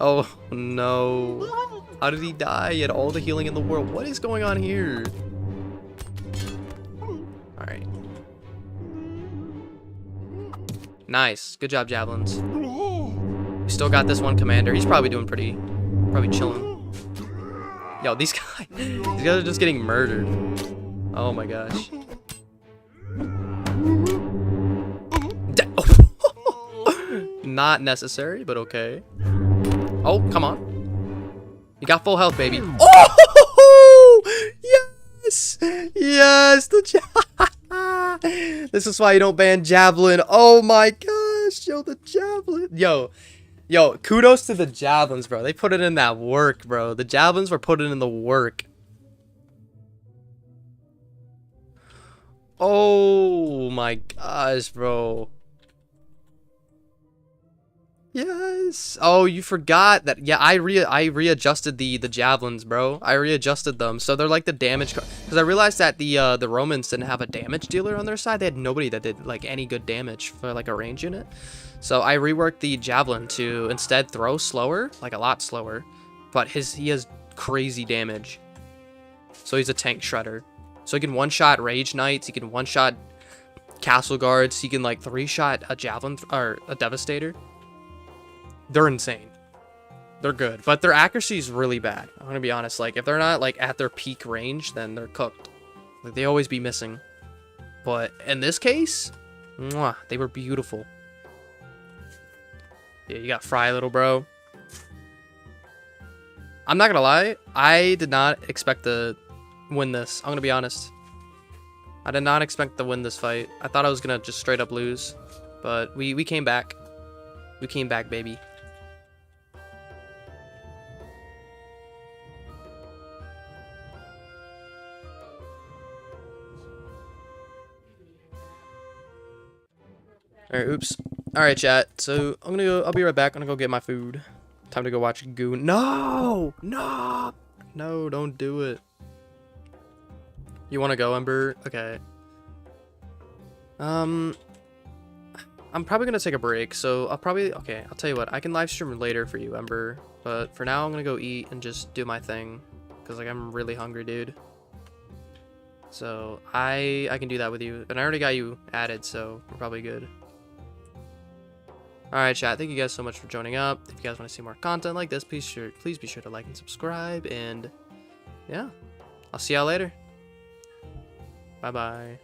Oh no. How did he die? He had all the healing in the world. What is going on here? Alright. Nice. Good job, javelins. We still got this one commander. He's probably doing probably chilling. Yo, these guys are just getting murdered. Oh my gosh. Not necessary, but okay. Oh, come on. You got full health, baby. Oh! Yes! Yes! This is why you don't ban javelin. Oh my gosh! Yo, the javelin. Yo, kudos to the javelins, bro. They put it in that work, bro. The javelins were putting in the work. Oh my gosh, bro. Yes. Oh, you forgot that. Yeah, I readjusted the javelins, bro. I readjusted them, so they're like the damage. Because I realized that the Romans didn't have a damage dealer on their side. They had nobody that did like any good damage for like a range unit. So I reworked the javelin to instead throw slower, like a lot slower, but he has crazy damage. So he's a tank shredder. So he can one-shot rage knights. He can one-shot castle guards. He can like three-shot a javelin or a devastator. They're insane. They're good, but their accuracy is really bad. I'm gonna be honest. Like if they're not like at their peak range, then they're cooked. Like they always be missing. But in this case, mwah, they were beautiful. Yeah, you got Fry, little bro. I'm not gonna lie, I did not expect to win this. I'm gonna be honest. I did not expect to win this fight. I thought I was gonna just straight up lose, but we came back. We came back, baby. All right, oops. All right, chat. So I'm gonna go. I'll be right back. I'm gonna go get my food. Time to go watch Goon. No, no, no! Don't do it. You want to go, Ember? Okay. I'm probably gonna take a break. So I'll probably. Okay, I'll tell you what. I can live stream later for you, Ember. But for now, I'm gonna go eat and just do my thing. Cause like I'm really hungry, dude. So I can do that with you. And I already got you added, so we're probably good. Alright, chat, thank you guys so much for joining up. If you guys want to see more content like this, please be sure to like and subscribe. And yeah, I'll see y'all later. Bye-bye.